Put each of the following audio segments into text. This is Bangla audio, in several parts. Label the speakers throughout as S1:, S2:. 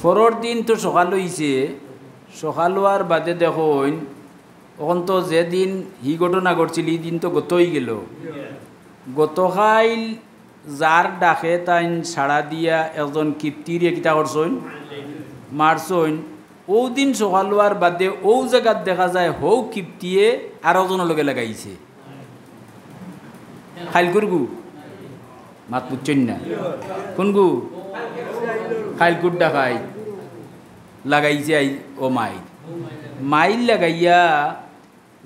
S1: পরের দিন তো সকাল হইছে, সকাল হওয়ার বাদে দেখুন তখন তো যেদিন হি ঘটনা ঘটছিল এই দিন তো গত হয়ে গেল। গতকাল যার ডাকে তাই সাড়া দিয়া একজন কীর্তিরে কিতা করছইন, মারছইন। ও দিন সকাল হওয়ার বাদে ও জায়গাত দেখা যায় হৌ কীর্তিয়ে আর একজনের লগে লাগাইছে। খাইল করগু মাত বুঝছেন না কোনগু খাইলকুট ডাকাই লাগাইছে আই ও মাইল লাগাইয়া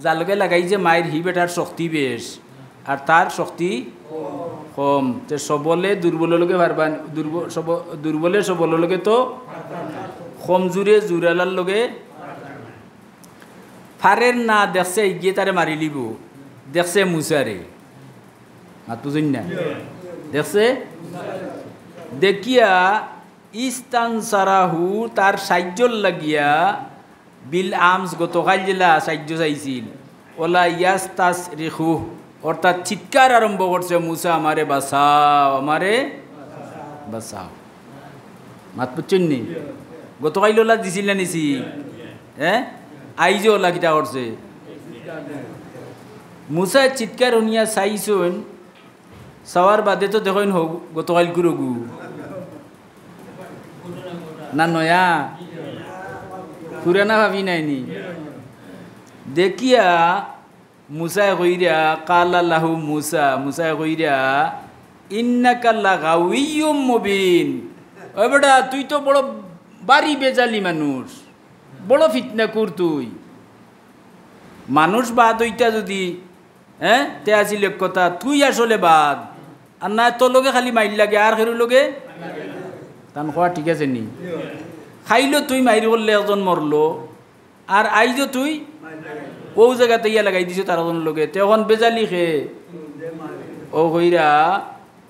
S1: যার লগে লাগাইছে মায়ের হি বেটার শক্তি বেশ আর তার শক্তি কম। তো সবলে দুর্বলের লগে পারবান, দুর্বলে সবলের লগে তো কম জোরে জোরালার লগে ফারের না দেখছে গিয়ে তারে মারি লিব। দেখছে মুসারে মাত বুঝুন না, দেখছে দেখিয়া ইস্তান সারাহু তার সাহায্য লাগিয়া বিল আমস গতকাল জেলা সাহায্য চাইছিল। ওলা ইয়াস তাস রেখু অর্থাৎ চিৎকার আরম্ভ করছে, মুসা আমারে বাঁচাও, আমারে বাঁচাও। মাত বুঝছেন নি? গতকাল ওলা দিছিল না নিছি, হ্যাঁ আইজে ওলা কিটা করছে। মুসা চিৎকার শুনিয়া চাইছুন, চাওয়ার বাদে তো দেখুন হোক গতকাল কুরগু না নয়া পুরানা ভাবি নাইনি। দেখিয়া মুসায় কইরা কালা লাহু মুসা, মুসায় কইরা ইন্নাকা লাগাউইয়ুম মুবিন। ও বেটা তুই তো বড় বাড়ি বেজালি মানুষ, বড় ফিতনা কুর তুই। মানুষ বাদ ওইটা যদি হ্যাঁ তে আছিল কথা, তুই আসলে বাদ আর না তোর লগে খালি মাইল লাগে আর খেরু লগে তান খোয়া ঠিক আছে নি। খাইলো তুই মাইর করলে একজন মরলো আর আইজো তুই ও জায়গাতে ইয়া লাগাই দিছো তার একজন লগে, তখন বেজালি খে ও কইরা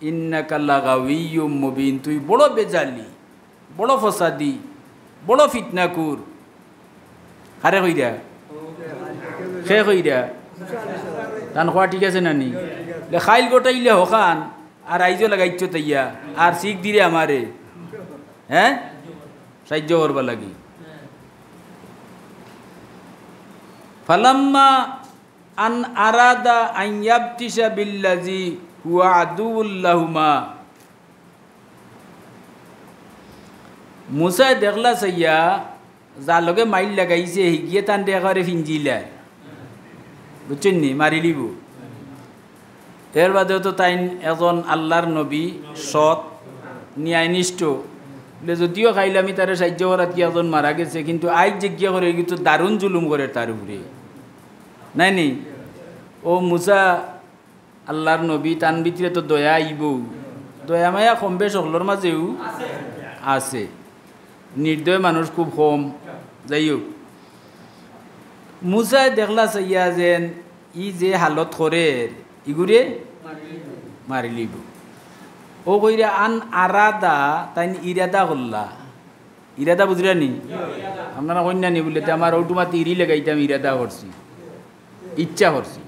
S1: ইন্নাকা লাগাউইয়ুম মুবিন, তুই বড় বেজালি, বড় ফসাদি, বড় ফিতনাকুর। আরে কইরা খে কইরা তান খোয়া ঠিক আছে নানি। খাইল গোটাইলে হখান আর আইজো লাগাইছো তাইয়া আর শিখ দিলে আমারে হ্যাঁ সাহায্য করবা লাগি। ফালাম্মা আন আরাদা আন ইয়াবতিশা বিল্লাজি হুয়া আদুউল লাহুমা, মুসা দেখলা সাইয়া যার লগে মাইল লাগাইছে হিগিয়ে তান দেখারে ফিঞ্জিলা, বুঝছেন নি, মারি লিব। এর বাদেও তো তাই এজন আল্লাহর নবী, সৎ, ন্যায়নিষ্ঠ, যদিও খাইলে আমি তার সাহায্য করার কি একজন মারা গেছে, কিন্তু আইজ জিজ্ঞা করে কিন্তু দারুণ জুলুম করে তার উপরে নাই নি। ও মুসা আল্লাহর নবী, তান ভিতরে তো দয়া আইব, দয়া মায়া কম বেশ সকলের মাঝেও আছে, নির্দয় মানুষ খুব কম। যাই হোক মুসায় দেখলা চাইয়া যেন ই যে হালত করে ইগুরে মারি লিব। ও কইরা আন আরাদা তাই ইরাদা করলা, ইরাদা বুঝরা নি আপনারা কন্যা নি বলে আমার ওটুমাতে ইরি লাগাইতাম, ইরাদা করছি, ইচ্ছা করছি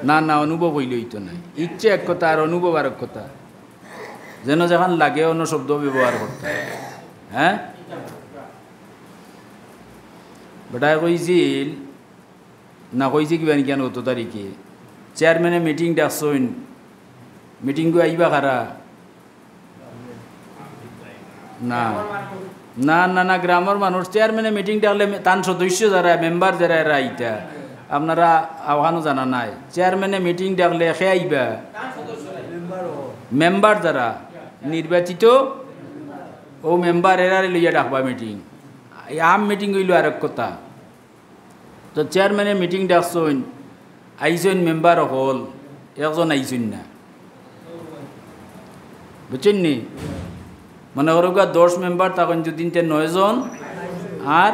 S1: না, না অনুভব হইল হইতো না। ইচ্ছা এক কথা আর অনুভব আর এক কথা, যেন যখন লাগে অন্য শব্দ ব্যবহার করতে। হ্যাঁ বেটায় কইছিল না, কইছে কিবা কেন 8 তারিখে চেয়ারম্যানে মিটিং ডাকছেন, মিটিং গো আইবা কারা? না না না না গ্রামের মানুষ চেয়ারম্যানে মিটিং ডাকলে তান সদস্য যারা মেম্বার যারা এরা আইতা, আপনারা আহ্বানও জানা নাই। চেয়ারম্যানে মিটিং ডাকলে খে আইবা মেম্বার যারা নির্বাচিত ও মেম্বার এরারে লইয়া ডাকবা মিটিং। আম মিটিং হইল আর এক কথা। তো চেয়ারম্যানে মিটিং ডাকছেন, আইসেন মেম্বার হল একজন আইসেন না, বুঝছেন নি। মনে করো 10 মেম্বার তখন যদি 9 জন, আর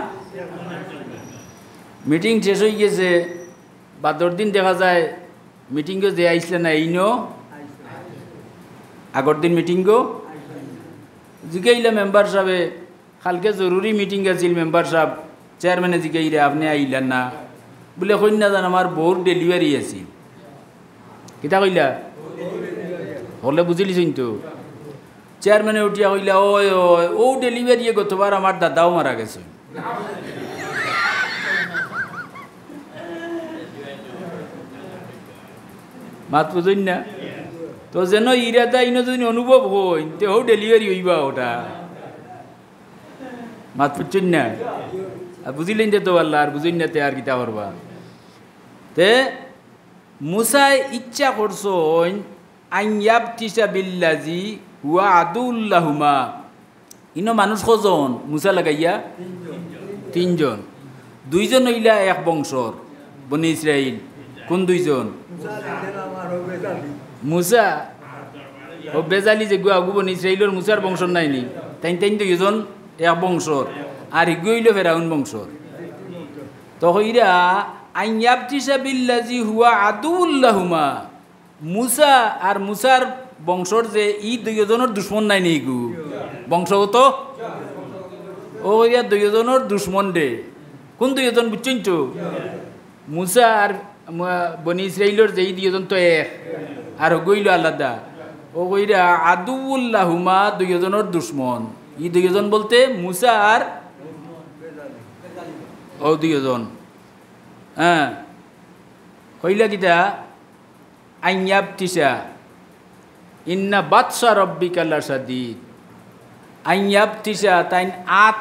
S1: মিটিং শেষ হয়ে গেছে বাদর দিন দেখা যায় মিটিংও যে আইসলে না এইনো আগর দিন মিটিংও জিগাইলা মেম্বার সাহেবে কালকে জরুরি মিটিং আছিল, মেম্বার সাহেব চেয়ারম্যানে জিগাইলে আপনি আইলেন না বলে কই না জান আমার বউর ডেলিভারি আছিল। কিতা কইলা হলে বুঝিলিছেন তো চেয়ারম্যানে উঠিয়া কইলা ওই ওই ও ডেলিভারি গতবার আমার দাদাও মারা গেছে। মাত বুঝুন না তো যেন ইরাদা ইনো যদি অনুভব হই তে ও ডেলিভারি হইবা ওটা মাত বুঝছেন না আর বুঝিলেন যে তো আল্লাহ আর বুঝুন না তে আর কিতা করবা তে মুসাই ইচ্ছা করছন আইয়াবতিসা বিল্লাজি হুয়া আদুল্লাহুমা ইনো মানুষ কজন মুসা লাগাইয়া তিনজন দুইজন হইলা এক বংশর বনি ইসরাইল কোন দুইজন মুসা ও বেজালি যে গুয়া গু বনি ইসরাইলর মুসার বংশর নাইনি তাই তাই দুইজন এক বংশর আর হিগু হইল ফেরাউন বংশর তো হইরা আইয়াবতিসা বিল্লাজি হুয়া আদুল্লাহুমা মুসা আর মুসার বংশর যে ই দুইজনের দুশ্মন নাই নি গু বংশগত ও ইয়া দুইজনের দুশ্মন রে কোন দুইজন বুঝছেন তো মুসা আর বনি ইসরাইলর যে দুইজন তো এক আর গইল আলাদা ও কইরা আদুল্লাহুমা দুইজনের দুশ্মন ই দুইজন বলতে মুসা আর ও দুইজন হ্যাঁ কইলা কিতা আইয়াবতিসা ইন্না বাদশা রব্বিকা লাশাদীদ আইয়াবতিসা তাইন আত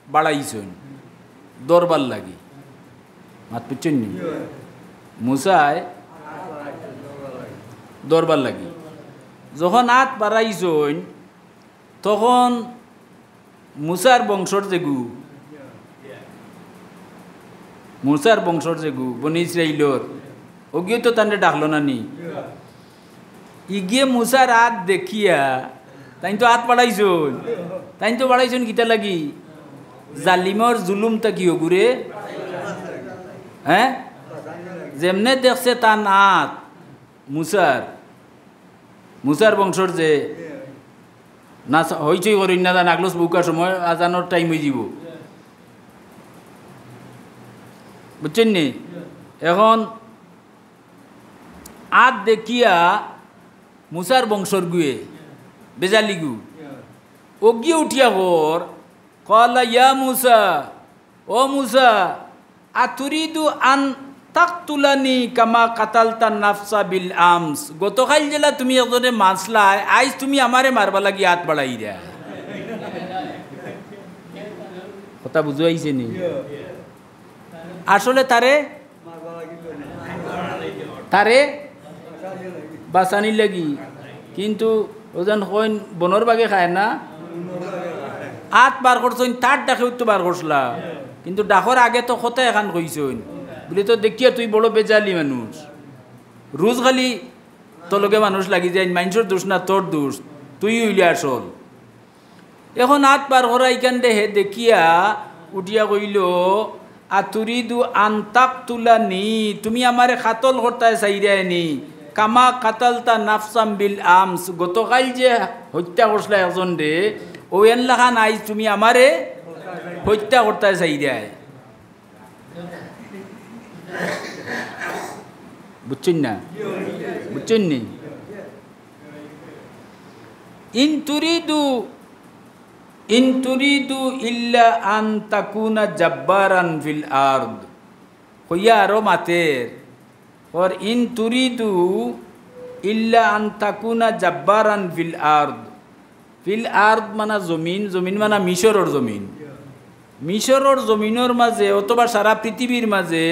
S1: বাড়াইছেন দরবার লাগি মাত বুঝছেন নি মুসায় দরবার লাগি যখন আত বাড়াইছেন তখন মুসার বংশর যেগু মুসার বংশর যেগু বনি ইসরাইলর ওগিয়ে তো তান্ডে ডাকলো না নি ইগিয়ে মুসার আত দেখিয়া তাই তো আত বাড়াইছন তাই তো বাড়াইছন কিতা লাগি জালিমর জুলুম তা কি ওগুরে হ্যাঁ যেমনে দেখছে তার আত মুসার বংশর যে না হইচই করি না জান আগলোস বুকার সময় আজানোর টাইম হয়ে যাব বুঝছেন নি এখন আত দেখিয়া মুসার বংশর গুয়ে বেজালি গু ও গিয়ে উঠিয়া কর কলা ইয়া মুসা ও মুসা আতুরিদু আন তাকতুলানি কামা কাতালতা নাফসা বিল আমস গতকাল জেলা তুমি একজনে মাছলা আইজ তুমি আমারে মারবা লাগি হাত বাড়াই দিয়া কথা বুঝাইছে নি আসলে তারে বাঁচানির লাগি কিন্তু ওজন কইন বনর বাগে খায় না আত বার করছেন তার ডাকে তো বার করছলা কিন্তু ডাকর আগে তো কথা এখান কইছেন বলে তো দেখিয়া তুই বড় বেজালি মানুষ রোজ খালি তোলকে মানুষ লাগি যায় মানুষের দোষ না তোর দোষ তুই উইলে আসল এখন আত বার করা ইকান দেহে দেখিয়া উঠিয়া কইল আতুরিদু আন্তাক তুলা নি তুমি আমারে খাতল করতে চাইরায় নি কামা কাতালতা নাফসাম বিল আমস গতকাল যে হত্যা করছিলা একজন রে ও এনলাখা নাই তুমি আমারে হত্যা করতে চাইরায় বুঝছেন না বুঝছেন নি ইন তুরিদু ইল্লা আন তাকুনা জাব্বারান ফিল আরদ কইয়া আরো মাতের और इन तुरीदु इल्ला अन ताकुना जब्बारान फिल आर्द माना जमीन माना मिशरर जमीनर माजे अथवा सारा पृथिवीर माजे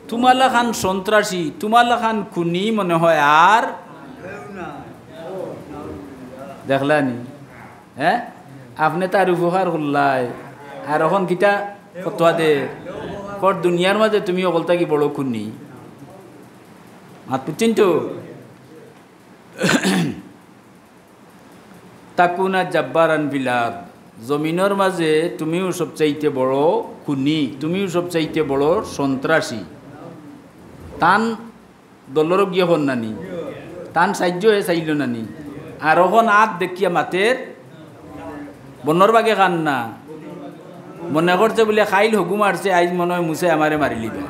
S1: तुम्हारा खान सन्त्रासी तुम्हारा खान खुनी मने हय आर देखला नी हैं आपने तार उपहार करलाई और এখন কিটা ফতোয়া দে পর দুনিয়ার মাঝে তুমি অকলতা কি বড় খুনি মাত চিন্তু তাকুনা জাব্বারান বিলাদ জমিনের মাঝে তুমিও সবচাইতে বড় খুনি তুমিও সবচাইতে বড় সন্ত্রাসী তান দলর গিয়ে হন নানি তান সাহায্য হয়ে চাইল নানি আর ওখন আত দেখিয়া মাতের বনর বাগে খান না মনে করছে বলে খাইল হগু মারছে আইজ মনে হয় মুছে আমারে মারি লিবে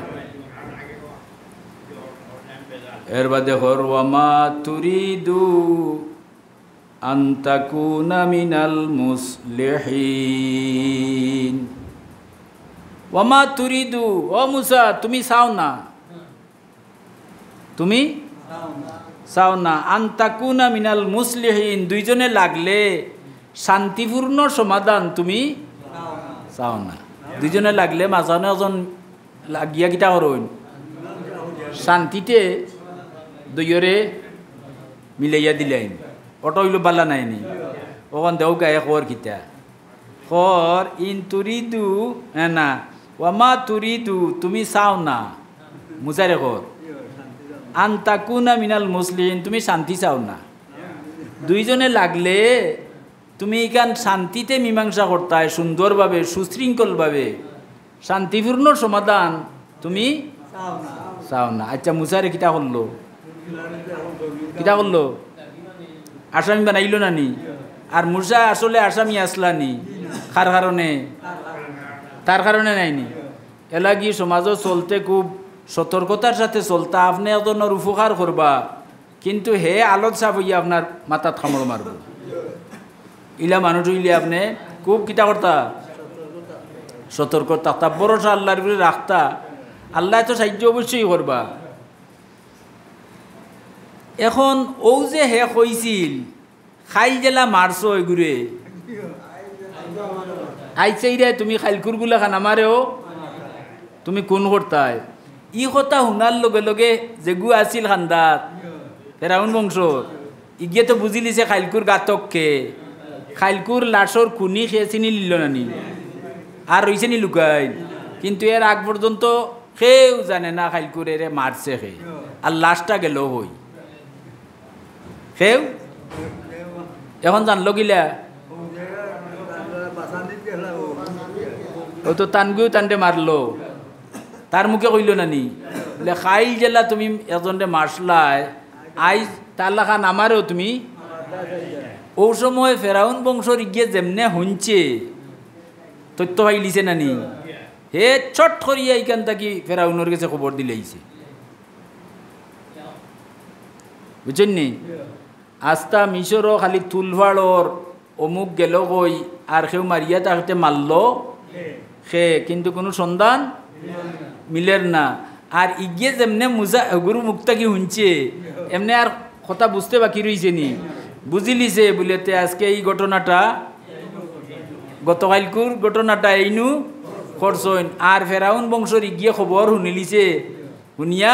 S1: এর বাদে হর ওয়ামা তুরিদু আন তাকুনা মিনাল মুসলিহিন। ওয়ামা তুরিদু, ও মুসা তুমি চাও না, তুমি চাও না, আন তাকুনা মিনাল মুসলিহিন, দুইজনে লাগলে শান্তিপূর্ণ সমাধান তুমি চাও না। দুইজনে লাগলে মাঝখানে এজন লাগিয়া কিতা করুন, শান্তিতে দুইরে মিলাইয়া দিলেন। অটো হইল বালা নাইনি, ওখান দেও গায়ে খর কিতা খর, ইন তুরিদু না, ওয়ামা তুরিদু তুমি চাও না, মুসারে খর, আন তাকুনা মিনাল মুসলিহিন তুমি শান্তি চাও না। দুইজনে লাগলে তুমি এখান শান্তিতে মীমাংসা করতায়, সুন্দরভাবে সুশৃঙ্খলভাবে শান্তিপূর্ণ সমাধান তুমি চাও না। আচ্ছা মুসারে কিতা করলো, কিতা করলো, আসামি বানাইল না নি? আর মুসা আসলে আসামি আসলানি কার কারণে? তার কারণে নাইনি। এলাগি সমাজও চলতে খুব সতর্কতার সাথে চলতা, আপনি একজনের উপকার করবা, কিন্তু হে আলত সাপ হইয়া আপনার মাথাত খামড় মারব। ইলা মানুষ হইলে আপনি খুব কিতা করতা, সতর্কতা তা ভরসা আল্লাহর উপরে রাখতা, আল্লাহ তো সাহায্য অবশ্যই করবা। এখন ও যে হে কইছিল খাইল জেলা মারছো এগুরে আইসাইরে তুমি খাইলকুরগুলা খান আমারেও তুমি কোন করতাই, ই কথা শুনার লগে লগে যেগু আছিল খান্দাত ফেরাউন বংশ ইগিয়ে তো বুঝিলিছে খাইলকুর গাতককে, খাইলকুর লাশর খুনি খেয়ে চিনি লিল নানি আর রইছে নি লুকাই, কিন্তু এর আগ পর্যন্ত কেউ জানে না খাইলকুর এরে মারছে খে, আর লাশটা গেল হই কেউ এখন জানলো গিলা, ও তো তানগুও তানটে মারলো, তার মুখে কইল নানি বলে খাইল জেলা তুমি এজনরে মারসলায়, আইজ তাল্লা খান আমারও তুমি। ও সময় ফেরাউন বংশর গিয়ে যেমনে শুনছে তথ্য পাইলিছে নানি, হে চট করিয়া এইখান থাকি ফেরাউনের কাছে খবর দিলেইছে, বুঝছেন নি? আস্তা মিশরও খালি তুলভাড়র অমুক গেল কই আর কেউ মারিয়া তাকে মারল সে, কিন্তু কোনো সন্ধান মিলের না। আর ইগিয়ে যেমনে মুজা গুরু মুক্তা কি শুনছে এমনি আর কথা বুঝতে বাকি রয়েছে নি, বুঝিলিছে বলেতে আজকে এই ঘটনাটা গতকালকুর ঘটনাটা এইনু করছইন। আর ফেরাউন বংশর ইগিয়ে খবর শুনিলিছে, শুনিয়া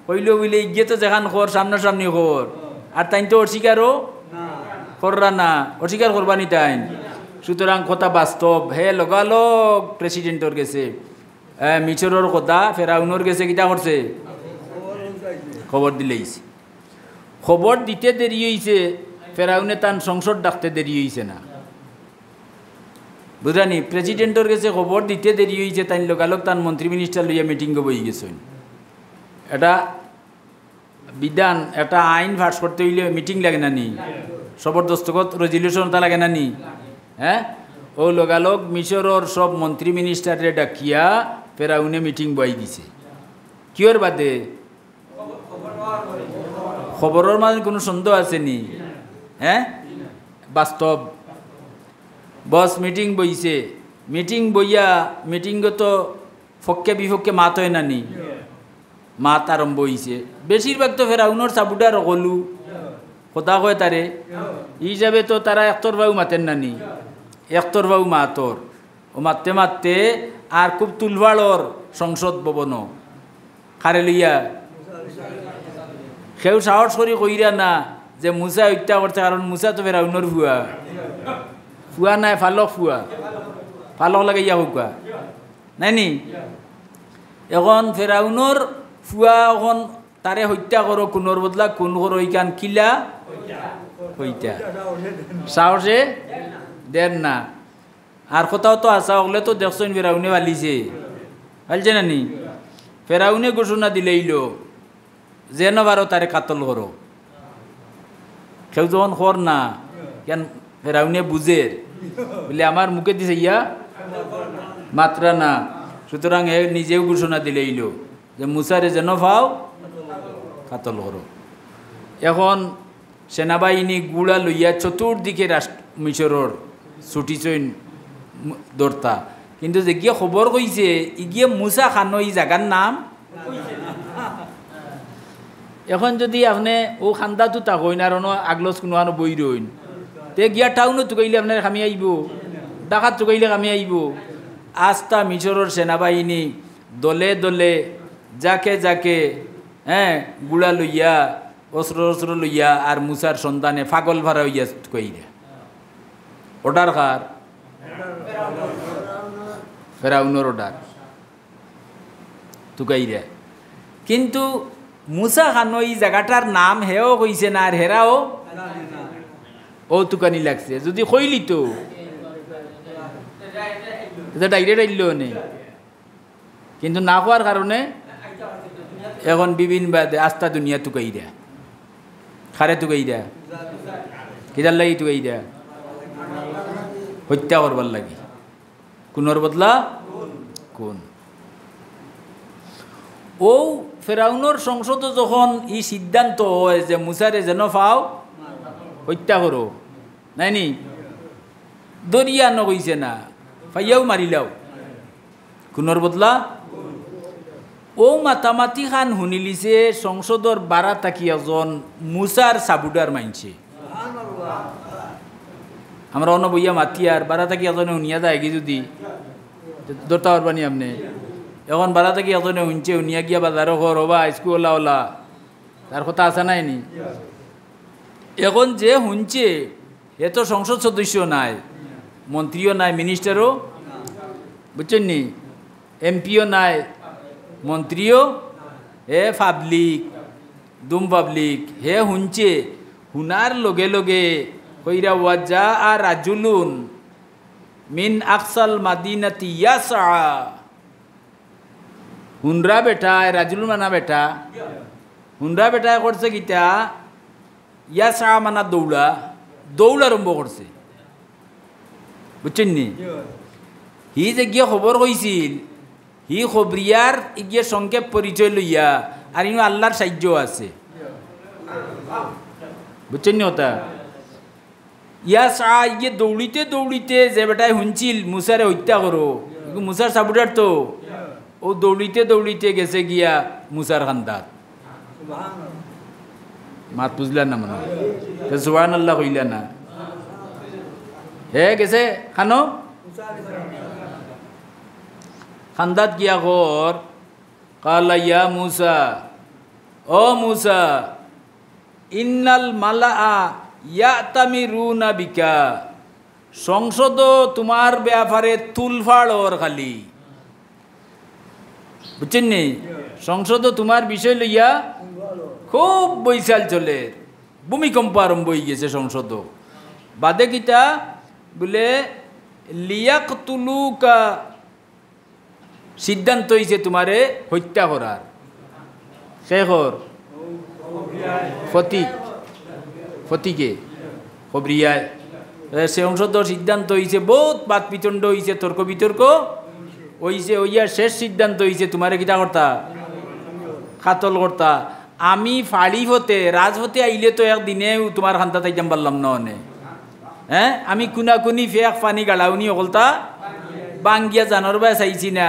S1: কইল বলে ইগিয়ে তো যেখান খবর সামনাসামনি খবর, আর তাই তো অস্বীকারও কররা না, অস্বীকার করবানি তাইন। সুতরাং কথা বাস্তব, হে লগালগ প্রেসিডেন্টর গেছে, মিশরের কথা ফেরাউনের গেছে কিতা করছে খবর দিলেইছে। খবর দিতে দেরি হয়েছে, ফেরাউনে তান সংসদ ডাকতে দেরি হয়েছে না, বুঝানি? প্রেসিডেন্টর গেছে খবর দিতে দেরি হয়েছে, তাই লগালগ তান মন্ত্রী মিনিস্টার লইয়া মিটিংয়ে বই গেছেন। এটা বিধান, একটা আইন পাস করতে হইলে মিটিং লাগে না নি, জবরদস্তগত রেজলিউশন তা লাগে না নি? হ্যাঁ, ও লগালগ মিশরের সব মন্ত্রী মিনিস্টারে ডাকিয়া ফেরাউনে মিটিং বই দিছে। কিয়র বাদে? খবরের মাঝে কোনো সন্দেহ আছে নি? হ্যাঁ, বাস্তব। বস মিটিং বইছে, মিটিং বইয়া মিটিংও তো পক্ষে বিপক্ষে মাত হয় না নি, মাত আরম্ভ হয়েছে। বেশিরভাগ তো ফেরাউনের চাবুটার গলু কথা কয় তারে, এই হিসাবে তো তারা একতরফাও মাতেন নানি, একতরফাও মাতর ও মারতে মারতে আর খুব তুলভাড়র সংসদ ভবন খারে লইয়া সেও সাহস করি কইরা না যে মুসা হত্যা করছে, কারণ মুসা তো ফেরাউনের ফুয়া, ফুয়া নাই ফালক, ফুয়া ফালক লাগাইয়া হুকা নাইনি। এখন ফেরাউনের ফুয়া এখন তারে হত্যা করো, কোনোর বদলা কোন করো, ইকান কিলা হইতা সাহসে দেন না। আর কোথাও তো আসা হলে তো দেখছেন ফেরাউনে বালিছে, বালছে নানি? ফেরাউনে ঘোষণা দিলেইল যেন বারো তারে কাতল করো, কেউ যখন কর না কেন ফেরাউনে বুঝে বলে আমার মুখে দিছে ইয়া মাত্রা না, সুতরাং এ নিজেও ঘোষণা দিলেইল যে মুসারে যেন পাও কাতল করো। এখন সেনাবাহিনী গুড়া লইয়া চতুর্দিকে মিশরর ছুটিছইন দৌড়তা, কিন্তু যে গিয়ে খবর কইছে ইগিয়ে মুসা খানো এই জায়গার নাম। এখন যদি আপনি ও খান্দাতো তা হইন আর আগলস কোনো আনো বই রইন, তে গিয়া টাউনও চুকাইলে আপনার কামি আইব, ডাকাত চুকাইলে কামি আইব। আস্তা মিশরের সেনাবাহিনী দলে দলে যাকে যাকে গুড়া লইয়া অস্ত্র অস্ত্র লইয়া আর মুসার সন্তানে পাগল ভাড়া হইয়া কইরা অর্ডার কার? ফেরাউনের অর্ডার তুকাইরা। কিন্তু মুসা খানো এই জায়গাটার নাম হেও কইছে না, আর হেরাও ও তুকানি লাগছে। যদি কইলি তো ডাইরেক্ট আইল নেই, কিন্তু না হওয়ার কারণে এখন বিভিন্ন বাদে আস্থা দুনিয়া তুকাইরা খারে তুকাইরা কিদার লাগি তুকাইরা হত্যা করবার লাগি। কোনর বদলা কোন? ও ফেরাউনের সংসদ যখন ই সিদ্ধান্ত হয় যে মুসারে যেন ফাও হত্যা করো, নাইনি দরিয়া নকইছে না, ফাইয়াও মারিলাও। কোনর বদলা ও মাতামাতি খান শুনিলিছে সংসদর বারা তাকি এজন মুসার সাবুডার মানছে। আমরা অন্য বইয়া মাতি আর বারা তাকি এজনে শুনিয়া যায় কি যদি দরতা পারবানি আপনি। এখন বারা তাকি এজনে শুনছে, শুনিয়া গিয়া বাজারও ঘর হবা স্কুল ওলা ওলা, তার কথা আছে নাই নি? এখন যে শুনছে এ তো সংসদ সদস্য নাই, মন্ত্রীও নাই, মিনিস্টারও বুঝছেন নি, এমপিও নাই, মন্ত্রীও পাবলিক দুম পাবলিক। হে শুনছে, শুনার লগে লগে কইরা ওয়াজা আর রাজুলুন মিন আকসাল মাদিনাতি ইয়াসা। হুনরা বেটা রাজুলুন মানা বেটা, হুনরা বেটা করছে কিতা ইয়াসা মানা দৌড়া, দৌড় আরম্ভ করছে বুঝছেন নি। হি যে গিয়ে খবর কইছিল, হি খবরিয়ার ইগিয়ে সংক্ষেপ পরিচয় লইয়া, আর ইনু আল্লাহর সাহায্য আছে বুঝছেন নি ওটা। ইয়াসা ইয়ে দৌড়িতে দৌড়িতে যে বেটায় শুনছিল মুসারে হত্যা করো, মুসার সাবুটার তো ও দৌড়িতে দৌড়িতে গেছে গিয়া মুসার খান্দাত। মাত বুঝলেন না মনে সুবহানাল্লাহ কইলা না? হে গেছে খানো খান্দাত গিয়া ঘর কালা ইয়া মুসা, ও মুসা ইন্নাল মালাআ ইয়াতামিরুনা বিকা। সংসদ তোমার ব্যাপারে তুলফাড় ওর খালি বুঝছেন নি, সংসদ তোমার বিষয় লইয়া খুব বৈশাল চলে, ভূমিকম্প আরম্ভ হয়ে গেছে সংসদ। বাদে কিতা বলে লিয়াকতুলুকা, সিদ্ধান্ত হয়েছে তোমারে হত্যা করার। শেখর ফতিক, ফতিকে খবরিয়ায় সে সংসদ সিদ্ধান্ত হয়েছে, বহুত বাদ বিতণ্ড হয়েছে, তর্ক বিতর্ক হয়েছে, ওইয়া শেষ সিদ্ধান্ত হয়েছে তোমারে কিতা করতা কাতল করতা। আমি ফাড়ি হতে রাজ হতে আইলে তো একদিনে তোমার খান্তা তাইতাম পারলাম না অনে। হ্যাঁ আমি কুনাকুনি ফেক পানি গাড়াউনি অকলতা বাঙ্গিয়া জানর বাই চাইছি না,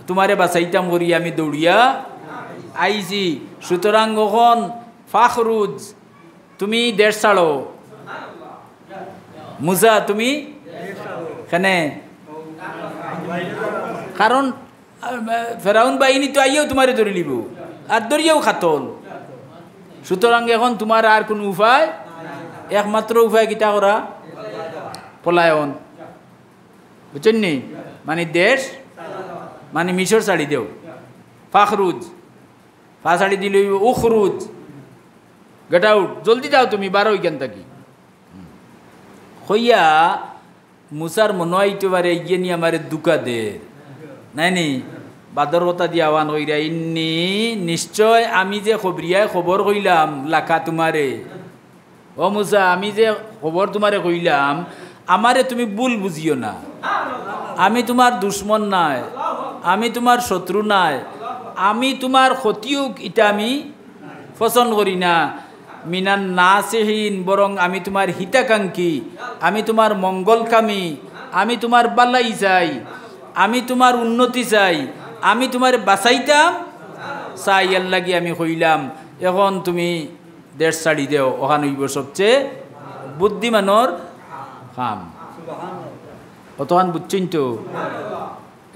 S1: তোমারে বাঁচাইতাম করি আমি দৌড়িয়া আইছি। সুতরাং কখন ফাখরুজ তুমি দেশ ছাড়ো, মুসা তুমি কেনে, কারণ ফেরাউন বাহিনী তো আইয়াও তোমারে ধরে লিব আর ধরিয়াও খাতল। সুতরাং এখন তোমার আর কোনো উপায়, একমাত্র উপায় কিতা করা পলায়ন বুঝছেন নি, মানে দেশ মানে মিশর ছাড়ি দেও। ফাখরুজ ফা ছাড়ি দিল উখরুজ, গেট আউট, জলদি যাও তুমি বারো ওইখান থাকি হইয়া। মুসার মনে হইতে পারে ইয়ে নিয়ে আমার দুকা দে নাই নি, বাদর কথা দিয়ে আহ্বান কইরা ইন্নি নিশ্চয় আমি যে খবরিয়ায় খবর কইলাম লাখা তোমারে, ও মুসা আমি যে খবর তোমারে কইলাম আমারে তুমি ভুল বুঝিও না, আমি তোমার দুশ্মন নাই, আমি তোমার শত্রু নাই, আমি তোমার ক্ষতিও এটা আমি পছন্দ করি না। মিনান নাসিহিন, বরং আমি তোমার হিতাকাঙ্ক্ষী, আমি তোমার মঙ্গলকামী, আমি তোমার বালাই চাই, আমি তোমার উন্নতি চাই, আমি তোমার বাঁচাইতাম চাই, এর লাগি আমি কইলাম এখন তুমি দেশ ছাড়ি দেও, ওখান হইব সবচেয়ে বুদ্ধিমানর কাম। কতক্ষণ বুঝছেন তো?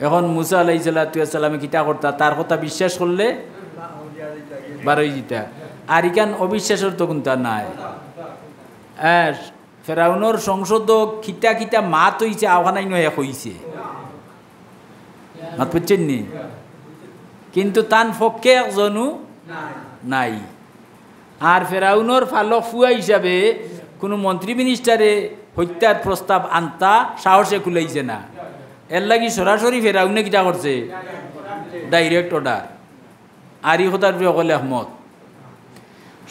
S1: এখন মুসা আলাইহিসসালামে কিতা করতা, তার কথা বিশ্বাস করলে বারোই দিতা, আর ইকান অবিশ্বাসের তো কোনটা নাই। ফেরাউনের সংসদ খিতা খিতা মাত হইছে, আওখানাই নয় হইছে, মাত বুঝছেন নি? কিন্তু তান পক্ষে একজনও নাই। আর ফেরাউনের ফালক ফুয়া হিসাবে কোনো মন্ত্রী মিনিস্টারে হত্যার প্রস্তাব আনতা সাহসে খুলাইছে না, এর লাগি সরাসরি ফেরাউনে কিটা করছে, ডাইরেক্ট অর্ডার। আর ই কথার সকলে একমত।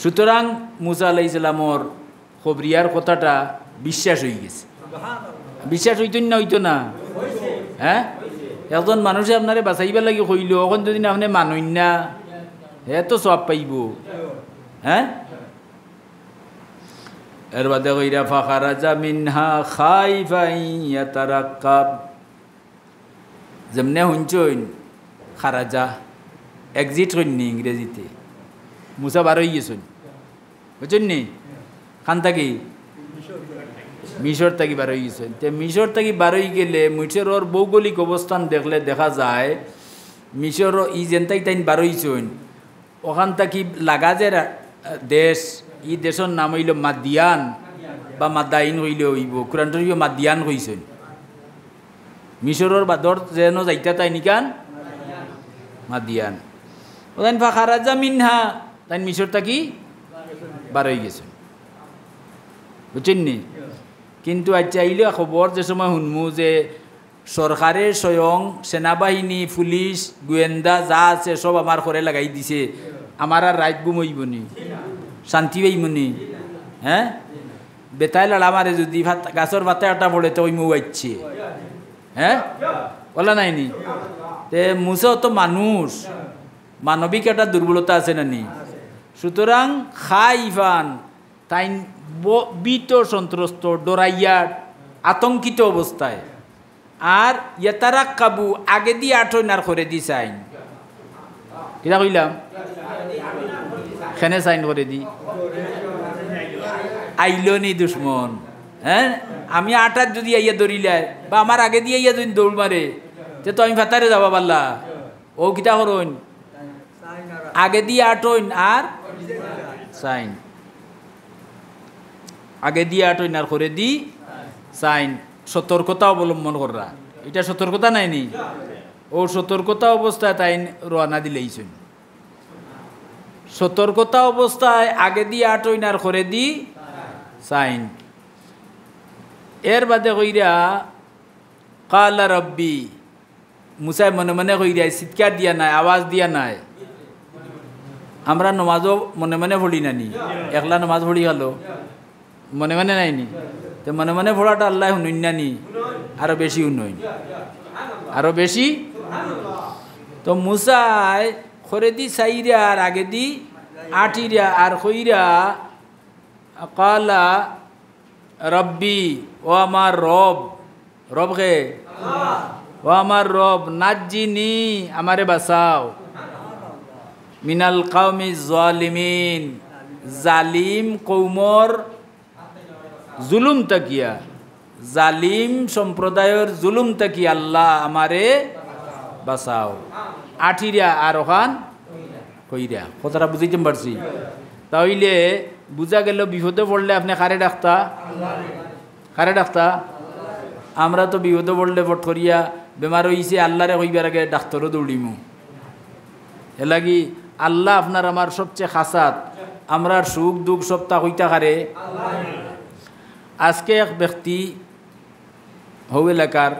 S1: সুতরাং মুসা আলাইহিসসালামর খবরিয়ার কথাটা বিশ্বাস হয়ে গেছে। বিশ্বাস হইতেন না, হইতো না? হ্যাঁ, একজন মানুষে আপনারে বাঁচাইবার লাগি কইল, এখন যদি আপনি মানইন না, হে তো সব পাইব। হ্যাঁ, এর বাদে কইরা ফাখারাজা মিনহা খাইফান ইয়াতারাক্কাব, যেমনে শুনছইন খারাজা এক্সিট কইনি ইংরেজিতে, মুসা বার হয়ে গেছেন, বুঝছেন নি? খান থাকি মিশর থাকি বার হয়ে গেছেন। তে মিশর থাকি বার হয়ে গেলে মিশরের ভৌগোলিক অবস্থান দেখলে দেখা যায় মিশর ই যেনতাই তাইন বার হয়েছেন, ওখান থাকি লাগা যে দেশ, ই দেশের নাম হইল মাদিয়ান বা মাদাইন হইলে হইব, কোরআন শরীফে মাদিয়ান কইছেন। মিশরের বাদর যেন যাইতা তাই নিকান মাদিয়ান। ওখান ফাখারাজা মিনহা, তাই মিশর থাকি বার হয়ে গেছেন, বুঝছেন নি? কিন্তু আচ্ছা আইলে খবর যে সময় শুনমু যে সরকারের স্বয়ং সেনাবাহিনী, পুলিশ, গোয়েন্দা যা আছে সব আমার ঘরে লাগাই দিছে, আমার আর রাত ঘুমইবনি, শান্তি পাইবনি। হ্যাঁ, বেতাই লাড়া মারে যদি গাছের পাতা একটা পড়ে তো ওই মুবাইছে। হ্যাঁ, বলা নাইনি? তে মুসা তো মানুষ, মানবিক একটা দুর্বলতা আছে না নি? সুতরাং খাইফান, তাই বিত সন্ত্রস্ত, ডরাইয়া আতঙ্কিত অবস্থায়। আর ইয়েতারা কাবু, আগে দিয়ে আঠনার করে দি সাইন, কিনা কইলাম খেনে সাইন করে দি আইলনি দুশ্মন। হ্যাঁ, আমি আটার যদি আইয়া দৌড়িলাই বা আমার আগে দিয়ে আইয়া যদি দৌড় মারে, যে তো আমি ফাতারে যাবা পারলা, ও কিতা করইন, আগে দিয়ে আটইন আর সাইন, আগে দিয়ে আটইন আর করে দি সাইন। সতর্কতা অবলম্বন করা, এটা সতর্কতা নাইনি? ও সতর্কতা অবস্থায় তাই রওনা দিলেইছেন। সতর্কতা অবস্থায় আগে দিয়ে আটইন আর করে দি সাইন। এর বাদে কইরা কালা রব্বি, মুসাই মনে মনে কইরা, চিৎকার দিয়া নাই, আওয়াজ দিয়া নাই। আমরা নমাজও মনে মনে পড়ি নানি, একলা নমাজ পড়ি গেল মনে মনে নাইনি? তো মনে মনে পড়াটা আল্লাহ শুনুন নানি, আরো বেশি শুনুন, আরো বেশি। তো মুসাই খরে দি সাইরা আর আগে দি আটিরা আর কইরা কালা রব্বি, ও আমার রব, রব কে? ও আমার রব, নাজ্জিনি, আমারে বাঁচাও, মিনাল কাওমি জালিমিন, জালিম কৌমর জুলুম তাকিয়া, জালিম সম্প্রদায়ের জুলুম তাকিয়া আল্লাহ আমারে বাঁচাও। আঠিরা আর ওখান কইরা, কথাটা বুঝাইতে পারছি? তাইলে বুঝা গেল বিপদে পড়লে আপনি কারে ডাক্তা, কারে ডাক্তা? আমরা তো বিপদে পড়লে পট করিয়া বেমার হইছে আল্লাহরে কইবার আগে ডাক্তারও দৌড়িমু। এ লাগি আল্লাহ আপনার আমার সবচেয়ে খাসাত, আমরা সুখ দুঃখ সপ্তাহ হইতা কারে। আজকে এক ব্যক্তি হৌ এলাকার,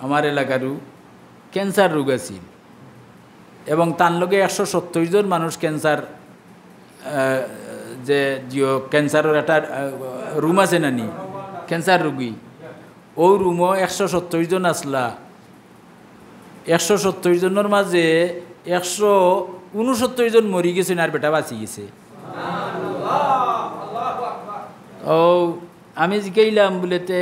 S1: আমার এলাকারও ক্যান্সার রোগ আছিল এবং তার লগে 170 জন মানুষ ক্যান্সার, যে জিও ক্যান্সারের একটা রুম আছে নানি, ক্যান্সার রোগী, ও রুমও 170 জন আসলা। 170 জনের মাঝে 169 জন মরি গেছেন আর বেটা বাঁচি গেছে। ও আমি জিকাইলাম বলেতে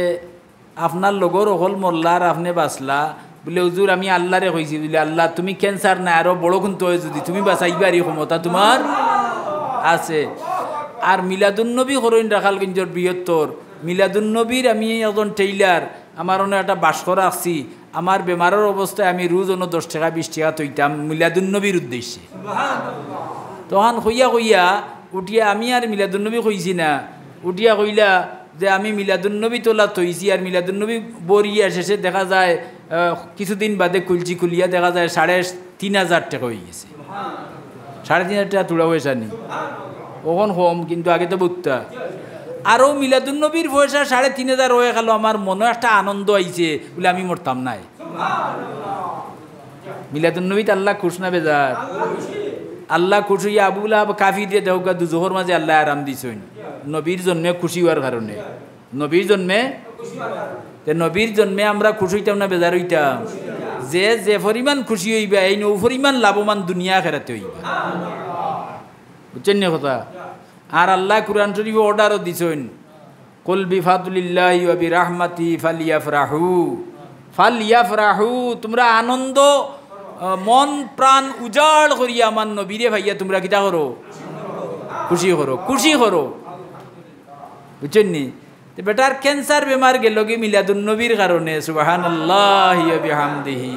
S1: আপনার লগর অকল মরলা আর আপনি বাঁচলা বলে হুজুর আমি আল্লাহরে কইছি বলে আল্লাহ তুমি ক্যান্সার না আরো বড় কিন্তু হয় যদি তুমি বাঁচাইবারই ক্ষমতা তোমার আছে। আর মিলাদুন্নবী হরইন রাখালগঞ্জের বৃহত্তর মিলাদুন্নবীর আমি একজন টেইলার আমার অন্য একটা বাস্কর আসছি আমার বেমারের অবস্থায় আমি রোজ অন্য 10 টাকা 20 টাকা তৈতাম মিলাদুন্নবীর উদ্দেশ্যে। তখন কইয়া কইয়া উঠিয়া আমি আর মিলাদুন্নবী কইছি না উঠিয়া কইলা যে আমি মিলাদুন্নবী তোলা তৈছি আর মিলাদুন্নবী বরিয়া শেষে দেখা যায় কিছুদিন বাদে খুলিয়া দেখা যায় 3,500 টাকা হয়ে গেছে। 3,500 টাকা তোলা পয়সা নেই ওখন কম কিন্তু আগে তো বুঝতা আরও মিলাদুন্নবীর পয়সা 3,500 হয়ে গেল। আমার মনে একটা আনন্দ আইছে বলে আমি মরতাম নাই। মিলাদুন্নবীতে আল্লাহ খুশ না বেজার আল্লাহ খুশি আবুল আব কাফি দিয়ে দেওয়া দুজোহর মাঝে আল্লাহ আরাম দিছেন নবীর জন্মে খুশি হওয়ার কারণে। নবীর জন্মে আমরা খুশি হইতাম না বেজার হইতাম যে যে পরিমাণ খুশি হইবা এই নৌ পরিমাণ লাভবান দুনিয়া খেরাতে হইবা বুঝছেন না কথা। আর আল্লাহ কুরআন শরীফে অর্ডারও দিছেন কুল বিফাদলিল্লাহি ওয়া বিরাহমাতি ফালিয়াফরাহু তোমরা আনন্দ মন প্রাণ উজাড় করিয়া আমার নবীরে ভাইয়া তোমরা কিটা করো খুশি করো বুঝছেন নি। বেটার ক্যান্সার বেমার গেল কি মিলাদুন্নবীর কারণে সুবহানাল্লাহি ওয়া বিহামদিহি।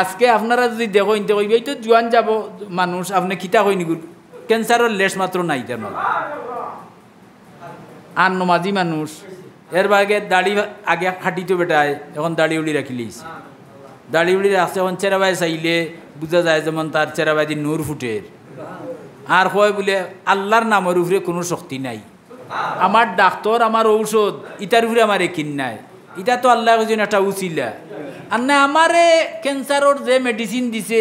S1: আজকে আপনারা যদি দেখেন তো কইবে তো জোয়ান যাব মানুষ আপনি কিতা কইনি ক্যান্সারের লেশ মাত্র নাই তেমন আর নমাজি মানুষ এর বাগে দাড়ি আগে হাঁটিত বেটায় এখন দাড়ি উড়ি রাখি লইছে দাড়ি উড়ি রাখছে এখন চেরাবাই চাইলে বোঝা যায় যেমন তার চেরাবাই দিয়ে নূর ফুটের আর কয় বলে আল্লাহর নামের উপরে কোনো শক্তি নাই আমার ডাক্তার আমার ঔষধ ইটার উপরে আমার একিন নাই এটা তো আল্লাহ একটা উচিলা আর না আমারে ক্যান্সারের যে মেডিসিন দিছে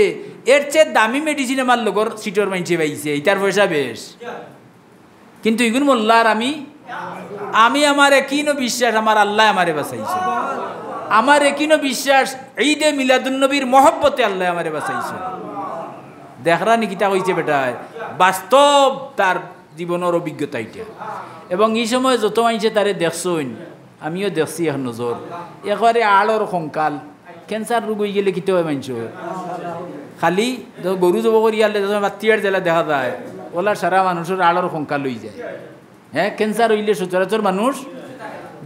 S1: এর চেয়ে দামি মেডিসিন আমার লগর সিটর মাইনছে পাইছে এটার পয়সা বেশ কিন্তু ইগুন মোল্লার আমি আমার একিনও বিশ্বাস আমার আল্লাহ আমারে বাঁচাইছে আমার একিনও বিশ্বাস ঈদে মিলাদুন্নবীর মহব্বতে আল্লাহ আমারে বাঁচাইছে। দেখরা নি কিতা হইছে বেটায় বাস্তব তার জীবনের অভিজ্ঞতা এটা এবং এই সময় যত মাইছে তারে দেখছইন আমিও দেখছি এখন নজর একবারে আড়র কঙ্কাল ক্যান্সার রোগ হয়ে গেলে কিতে হয় মানছ খালি গরু জব করিয়ালে বাত্তিয়ার জেলা দেখা যায় ওলা সারা মানুষের আড়র কঙ্কাল হয়ে যায়। হ্যাঁ ক্যান্সার হইলে সচরাচর মানুষ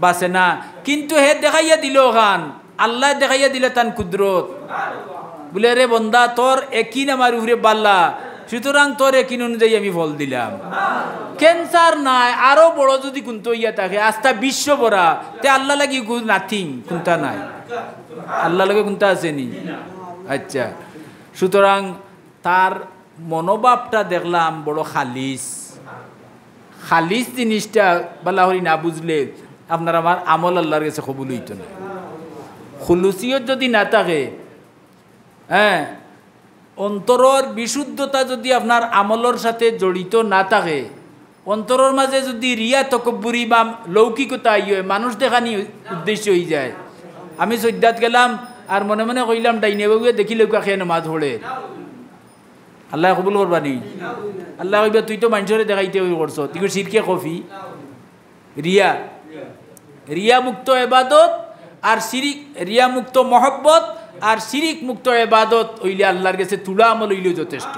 S1: বাঁচে না কিন্তু হে দেখাইয়া দিল খান আল্লাহ দেখাইয়া দিলে তান কুদরত বলে রে বন্দা তোর একিন আমার উপরে বাল্লা সুতরাং তোর একিন অনুযায়ী আমি ফল দিলাম। ক্যান্সার নাই আরো বড় যদি কুন্ত ইয়া থাকে আস্থা বিশ্ব বড়া তে আল্লাহ লাগি নাথিং কুন্তা নাই আল্লাহ লাগে কুন্তা আসেনি। আচ্ছা সুতরাং তার মনোভাবটা দেখলাম বড় খালিস জিনিসটা বালাহরি না বুঝলে আপনার আমার আমল আল্লাহর কাছে কবুল হইতো না। খুলুসিয়ত যদি না থাকে হ্যাঁ অন্তরের বিশুদ্ধতা যদি আপনার আমলের সাথে জড়িত না থাকে অন্তরের মাঝে যদি রিয়া তকব্বুরি বা লৌকিকতা হয় মানুষ দেখানি উদ্দেশ্য হয়ে যায়। আমি সৈদ্যাত গেলাম আর মনে মনে কইলাম ডাইনে বাবুয়ে দেখিলে খেয়ে নামাজ পড়ে আল্লাহ কবুল করবানি আল্লাহ কইবা তুই তো মানুষরে দেখাইতে করছ তুই শিরকে কফি রিয়া মুক্ত এবাদত আর শিরিক রিয়া মুক্ত মহব্বত আর শিরিক মুক্ত এবাদত হইলে আল্লাহর কাছে তুলা আমল হইলেও যথেষ্ট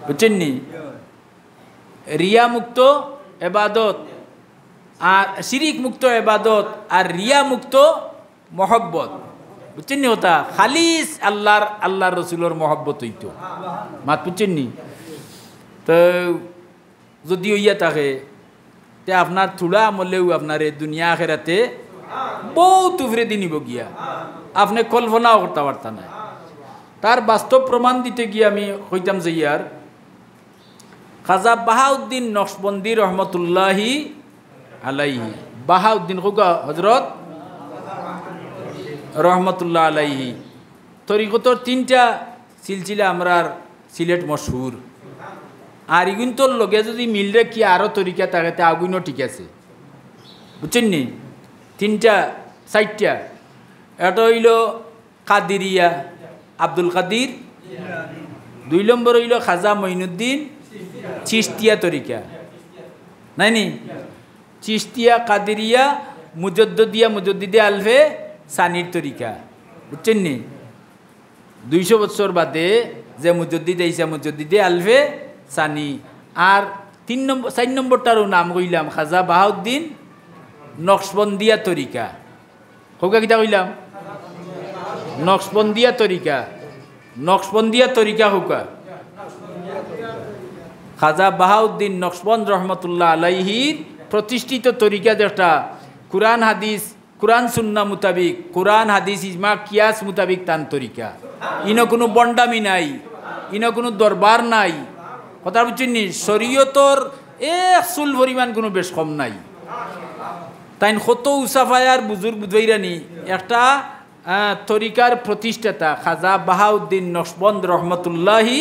S1: বুঝছেন নি। রিয়া মুক্ত এবাদত আর শিরিক মুক্ত এবাদত আর রিয়া মুক্ত মহব্বত বুঝছেন নি ওটা খালিস আল্লাহর রসুলের মহব্বত হইতো মাত বুঝছেন নি। তো যদি হইয়া থাকে তে আপনার তুলা আমলেও আপনার দুনিয়া আখেরাতে বহুত উপরে দিনিব গিয়া আপনি কল্পনাও করতে পারতা না। তার বাস্তব প্রমাণ দিতে গিয়ে আমি কইতাম যে ইয়ার খাজা বাহাউদ্দিন নকশবন্দি রহমতুল্লাহি আলাইহি বাহাউদ্দিন খুগা হজরত রহমতুল্লাহ আলাইহি তরিকতর 3টা সিলসিলা আমরার সিলেট মশহুর আর ইগুন তোর লগে যদি মিল রেখি আরও তরিকা থাকে তা আগুনও ঠিক আছে বুঝছেন নি। 4টা এটা হইল কাদিরিয়া আব্দুল কাদির 2 নম্বর হইল খাজা মঈনুদ্দিন চিশতিয়া তরিকা নাই নি? চিশতিয়া, কাদেরিয়া, মুজদ্দিদিয়া, মুজদ্দিদে আলফে সানির তরিকা, বুঝছেন নি? 200 বছর বাদে যে মুজদ্দিদ আইসা মুজদ্দিদে আলফে সানি। আর 4 নম্বরটারও নাম কইলাম খাজা বাহাউদ্দিন নকশবন্দিয়া তরিকা। হোকা কিতা কইলাম? নকশবন্দিয়া তরিকা। নকশবন্দিয়া তরিকা হোকা খাজা বাহাউদ্দিন নকশবন্দ রহমতুল্লাহ আলাইহির প্রতিষ্ঠিত তরিকা, যেটা কুরআন হাদিস, কুরআন সুন্নাহ মোতাবিক, কুরআন হাদিস ইজমা কিয়াস মোতাবিক তান তরিকা। ইনো কোনো বন্ডামি নাই, ইনো কোনো দরবার নাই, কথা বুঝছেন নি? শরীয়তর এক চুল পরিমাণ কোনো বেশ কম নাই। তাই কত উসাফায়ার বুজুর্গ বুঝাইরানি একটা তরিকার প্রতিষ্ঠাতা খাজা বাহাউদ্দিন নকশবন্দ রহমতুল্লাহি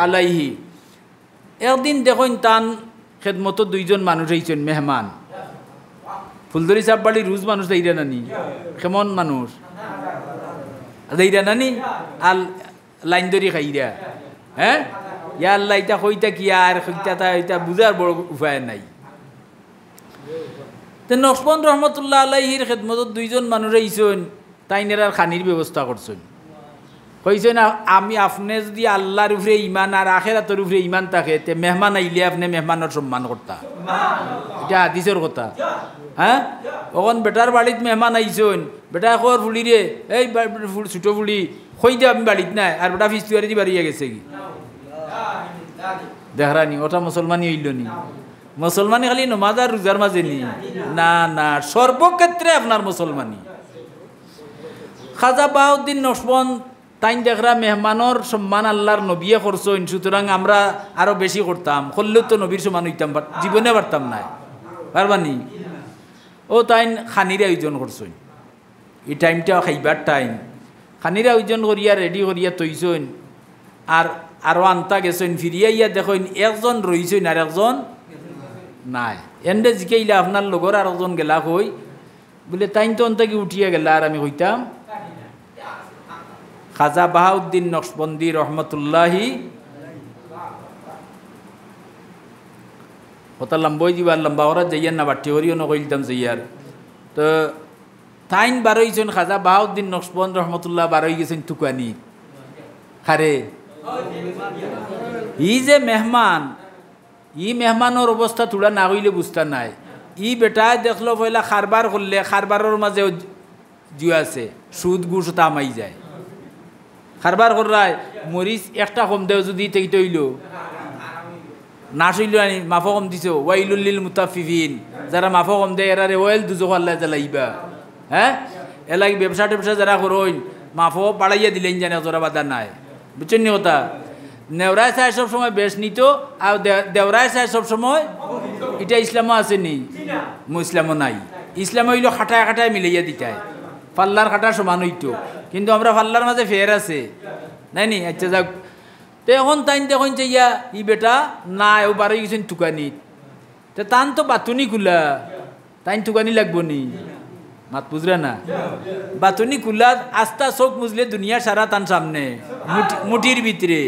S1: আলাইহি। একদিন দেখুন তান খেদমত 2 জন মানুষ হয়েছেন মেহমান। ফুলদরি সাহেব বাড়ির রুজ মানুষ দেইরা নানি, কেমন মানুষ দেইরা নানি, আর লাইন ধরি খাইরা, হ্যাঁ ইয়া আল্লাহ ইটা কইতা কি আর কইতা এটা বুঝার বড় উপায় নাই। তো নকশবন্দ রহমতুল্লাহ আলাইহির খেদমত 2 জন মানুষ আইছেন, তাইনেরার খানির ব্যবস্থা করছেন। কইছেন আমি আপনি যদি আল্লাহর উপরে ইমান আর আখেরাতের উপরে ইমান থাকে, তে মেহমান আইলে আপনি মেহমানের সম্মান করতা, এটা হাদিসের কথা। হ্যাঁ, ওখান বেটার বাড়িত মেহমান আইছেন, বেটা খর ফুলি রে, এই ছোট ফুলি কই দে আমি বাড়িত নাই, আর বেটা ফিস্তুয়ারি দি বাড়িয়ে গেছে কি দেখরানি, ওটা মুসলমানই হইল নি? মুসলমানি খালি নমাজ আর রোজার মাঝে নি? না না, সর্বক্ষেত্রে আপনার মুসলমানি। খাজা বাহাউদ্দিন নকশবন্দ তাই দেখরা মেহমানোর সম্মান আল্লাহর নবিয়ে করছেন, সুতরাং আমরা আরো বেশি করতাম, করলেও তো নবীর সমান হইতাম, জীবনে পারতাম না, পারবানি? ও তাই খানির আয়োজন করছেন, এই টাইমটা খাইবার টাইম, খানির আয়োজন করিয়া রেডি করিয়া তৈছেন। আর আরো আনতা গেছেন, ফিরিয়া ইয়া দেখেন একজন রইছেন আর একজন নাই। এন্ডে জিকাইলা আপনার লগর আর একজন গেলা কই, বলে তাই তো অন্তকে উঠিয়া গেলা, আর আমি কইতাম খাজা বাহাউদ্দিন নকশবন্দি রহমতুল্লাহি কথা লম্বই দিবার লম্বা ওরা যাইয়ার না বাটি হরিও নকইলতাম যাইয়ার। তো তাইন বারইছেন খাজা বাহাউদ্দিন নকশবন্দ রহমতুল্লাহ বারই গেছেন তুকানি খারে। ই যে মেহমান, ই মেহমানের অবস্থা তোরা না হইলে বুঝতা নাই। ই বেটায় দেখলো পয়লা খারবার করলে, খারবারের মাঝে জিও আছে, সুদ ঘুষ তামাই যায়। খারবার করায় মরিচ একটা কম দেও যদি তেইতে হইল না শৈল আনি মাফো কম দিছ, ওয়াইলুল মুতাফিফিন, যারা মাফো কম দেয় এরারে ওয়েল দুজো আল্লাহ জ্বালাইবা। হ্যাঁ, এলাকি ব্যবসা টেবসা যারা করইন মাফো বাড়াইয়া দিলেন জানে, জোরা বাধা নাই, বুঝছেন নি কথা? নেওরায় চায় সবসময় বেশ নিত, আর দেওরায় চায় সবসময়, এটা ইসলামও আছে নি? ইসলামও নাই। ইসলাম হইল খাটায় খাটায় মিলাইয়া দিতায়, পাল্লার খাটা সমান হইতো, কিন্তু আমরা পাল্লার মাঝে ফের আছে নাই নি? আচ্ছা যাক, তো এখন তাইন দেখুন যে ইয়া ই বেটা না ও বারো গেছেন তুকানিত, তো তান তো বাতুনি খুলা, তাইন তুকানি লাগবো নি? মাত বুঝরা না? বাতুনি খুলা আস্তা চোখ মুজলে দুনিয়া সারা তান সামনে মুঠির ভিতরে।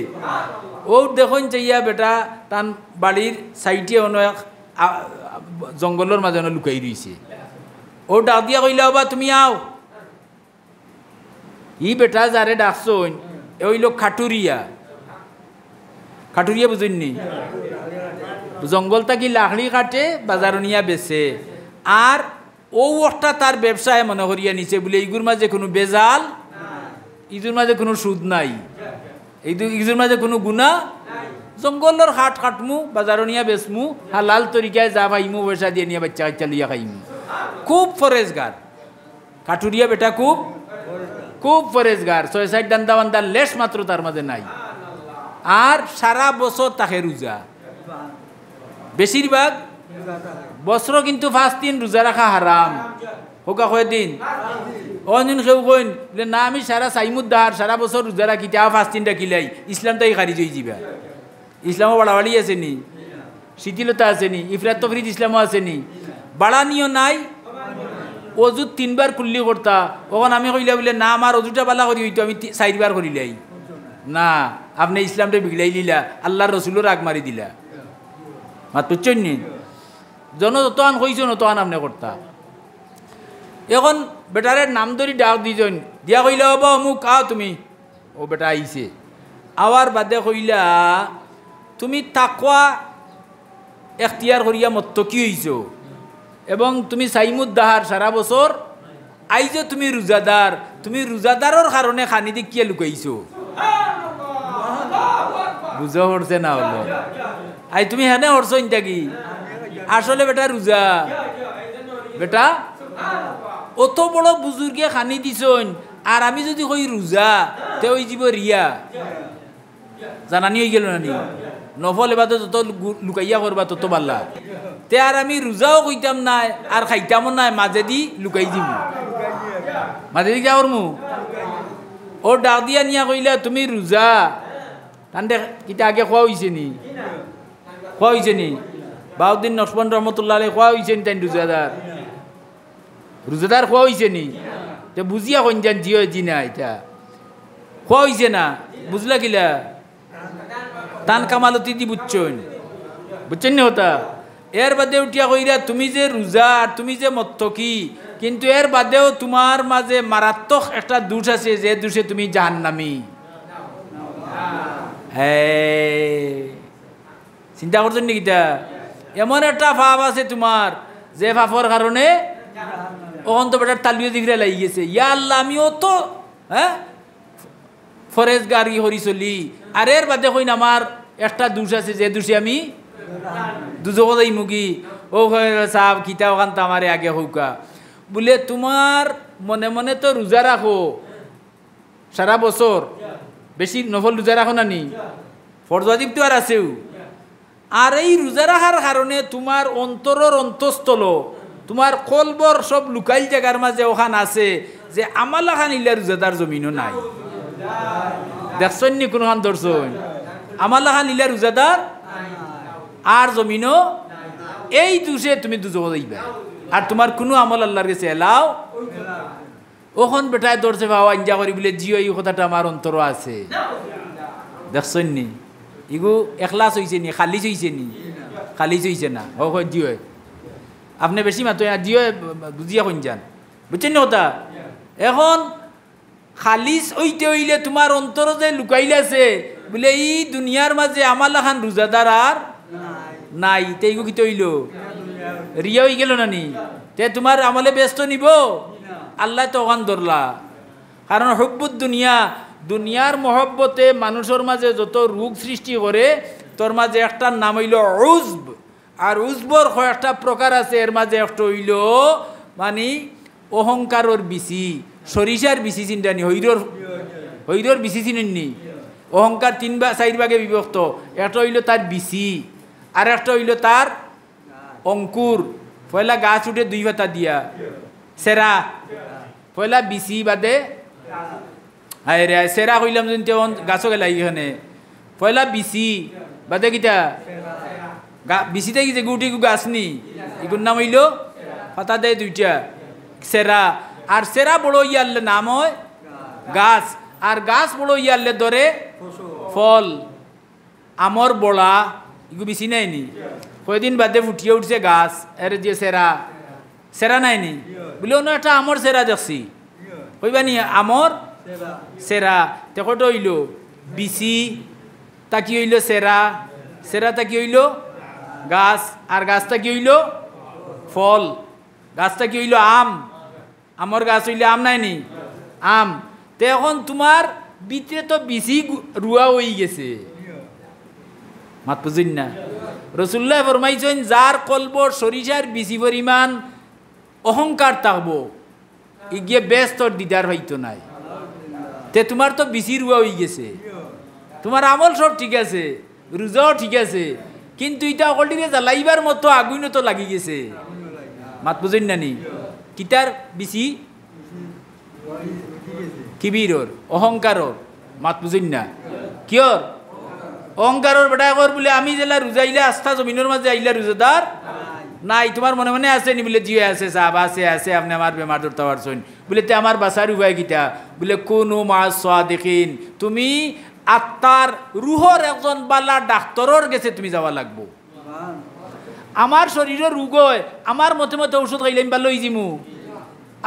S1: ও দেখুন যে ইয়া বেটা তান বাড়ির সাইডে অন্য জঙ্গলের মাঝে লুকাই রয়েছে। ও ডাক দিয়া কইলা বা তুমি আও। ই বেটা যারে ডাকছন ওই লোক খাটুরিয়া, খাটুরিয়া বুঝুননি? জঙ্গল থাকি লাকড়ি কাটে বাজার নিয়া বেছে, আর ও একটা তার ব্যবসায় মনে করিয়া নিছে বলে ইগুর মাঝে কোনো বেজাল, ইগুর মাঝে কোনো সুদ নাই, ইগুর মাঝে কোনো গুণা। জঙ্গলের হাট কাটমু, বাজার নিয়া বেচমু, হালাল তরিকায় যা পাইমু পয়সা দিয়ে নিয়ে বাচ্চা কাচ্চা লইয়া খাইমু। খুব ফরেজগার কাটুরিয়া বেটা, খুব খুব ফরেজগার, 6-7 ডান্দা বান্দার লেশ মাত্র তার মাঝে নাই। আর সারা বছর তাকে রোজা, বেশিরভাগ বছর কিন্তু 5 দিন রোজা রাখা হারাম। হোকা কয়দিন? অদিন কেউ কইন না আমি সারা সাইমুদ্দার সারা বছর রোজা রাখি, তা 5 দিন রাখিলাই ইসলাম তাই খারিজ হয়ে যাবা। ইসলামও বাড়াবাড়ি আছে নি, শিথিলতা আছে নি, ইফরাত তফরিদ ইসলামও আছে নি, বাড়ানিও নাই। অজু 3 বার কুল্লি করতা, ওখান আমি কইলা বলে না আমার অজুটা বালা করি হইতো, আমি 4 বার করিলাই। না, আপনি ইসলামটা বিগড়াই দিলা, আল্লাহর রসুলের আগ মারি দিলা। মাত বুঝছেন নি? যত আন কইছো নত আন আপনি করতা এখন বেটারের নাম ধরি ডাক দিজন দিয়া কইলা বাবা অমুক আও তুমি ও বেটা আইছে আওয়ার বাদে কইলা তুমি তাকওয়া এখতিয়ার করিয়া মত্তকি হইছো এবং তুমি সাইমুদ্দাহার সারা বছর আইজো তুমি রোজাদারের কারণে খানি দি কিয়া লুকাইছো বুঝা পড়ছে না হলো আই তুমি হেনে হরছো ইনটা কি আসলে বেটা রোজা বেটা অত বড় বুজুর্গে খানি দিছন আর আমি যদি কই রোজা তে ওই জীব রিয়া জানানি হয়ে গেল নানি নফল এবার তত লুকাইয়া করবা তত পাল্লা তে আর আমি রোজাও কইতাম নাই আর খাইতামও নাই মাঝে দি লুকাই দিব মাঝে দি যা করমু ও ডাক দিয়া নিয়া কইলা তুমি রোজা তান্ডে কিতা আগে খোয়া হয়েছে নি বাউদ্দিন নকশবন্দ রহমতুল্লাহ আলাইহি খোয়া হয়েছে নি তাই রোজাদার খোয়া হয়েছে নি তে বুঝিয়া কইন যান জিও জি না এটা খোয়া হয়েছে না বুঝলা কিলা তান কামালতি দি বুঝছেন না হতা এর বাদে উঠিয়া কইরা তুমি যে রোজা আর তুমি যে মত্তকি কিন্তু এর বাদেও তোমার মাঝে মারাত্মক একটা দোষ আছে যে দোষে তুমি জাহান্নামী চিন্তা করছেন নাকি এমন একটা ভাব আছে তোমার যে ভাবর কারণে ওখান তো বেটার তালিও দিঘরে লাগি গেছে ইয়া আল্লাহ আমিও তো ফরেজ গাড়ি হরি চলি আর এর বাদে কইন আমার একটা দোষ আছে যে দোষে আমি দুজকই মুগি ও সাহেব কিতা ওখান তো আমার আগে হৌকা বলে তোমার মনে মনে তো রোজা রাখো সারা বছর বেশি নফল রোজা রাখো না নি ফরজ ওয়াজিব তো আর আছেও আর এই রোজা রাখার কারণে তোমার অন্তরের অন্তঃস্থল তোমার কলবর সব লুকাইল জায়গার মাঝে ওখান আছে যে আমালা খান ইল্লা রোজাদার জমিনও নাই দেখছেন নি কোনখান ধরছেন আমালা খান ইল্লা রোজাদার আর জমিনও এই দুষে তুমি দুজো যাইবা আর তোমার কোনো আমল আল্লাহর কাছে এলাও ওখন বেটায় ধরছে ভাও আঞ্জা করি বলে জিও এই কথাটা আমার অন্তর আছে দেখছেন নি ইগু এখলাস হয়েছে নি খালিজ হয়েছে নি খালিজ হয়েছে না ও জিও আপনি বেশি মাত্র জিও বুঝিয়া কইন যান বুঝছেন না কথা এখন খালিজ হইতে হইলে তোমার অন্তর যে লুকাইলে আছে বলে এই দুনিয়ার মাঝে আমালা খান রোজাদার আর নাই তে ইগু কি তৈল রিয়া হয়ে গেল না নি তে তোমার আমলে ব্যস্ত নিব আল্লাহ তো ওখান ধরলা কারণ হুব্বুদ দুনিয়ার মহব্বতে মানুষের মাঝে যত রোগ সৃষ্টি করে তোর মাঝে একটা নাম হইল উজব আর উজবর কয়েকটা প্রকার আছে এর মাঝে একটা হইল মানে অহংকারর বিচি সরিষার বিচি চিন্তানি হৈরর বিচি চিনেননি অহংকার 4 ভাগে বিভক্ত একটা হইল তার বিচি আর একটা হইল তার অঙ্কুর পয়লা গাছ উঠে 2 পাতা দিয়া সেরা পয়লা বিচি বাদে হায় রে সেরা কইলাম যেন তেমন গাছও গেলা এখানে পয়লা বিচি বাদে কিতা বিচিতে কি যে গুটি গাছ নি এগুর নাম হইল পাতা দেয় 2টা সেরা আর সেরা বড় ইয়ারলে নাম হয় গাছ আর গাছ বড় ইয়ারলে ধরে ফল আমর বড়া এগুলো বেশি নাইনি কয়দিন বাদে ফুটিয়ে উঠছে গাছ এর যে সেরা নাইনি বলে অন্য একটা আমর সেরা দেখছি কইবানি আমর সেরা দেখো তো হইল বিচি তাকি হইল সেরা তাকি হইল গাছ আর গাছটা কি হইল ফল গাছটা কি হইল আমর গাছ হইলে আম নাইনি আম তে এখন তোমার ভিতরে তো বিচি রুয়া হয়ে গেছে মাত বুঝিন না রসুল্লাহ ফরমাইছেন যার কলবর সরিষার বিচি পরিমাণ অহংকার থাকবো ইগিয়ে ব্যস্ত দিদার হইতো নাই তে তোমার তো বিচি রুয়া হয়ে গেছে তোমার আমল সব ঠিক আছে রোজাও ঠিক আছে কিন্তু এটা অকলটিরে জ্বালাইবার মতো আগুনও তো লাগি গেছে মাত বুঝেন নানি কিতার বিচি কিবিরর অহংকারর মাত বুঝেন না কিয়র অহংকারর বেটা কর বলে আমি জেলা রোজাইলে আস্থা জমিনের মাঝে আইলা রোজাদার নাই তোমার মনে মনে আছে নি বলে জিও আছে সাহাব আছে আপনি আমার বেমার ধরতে পারছেন বলে তে আমার বাসার উপায় কিতা বলে কোনও মাস সাদিকিন তুমি আত্মার রুহর একজন বালা ডাক্তারর গেছে তুমি যাওয়া লাগবো আমার শরীরের রোগ হয় আমার মতে মতে ঔষধ খাইলে আমি ভালো হয়ে যাবো,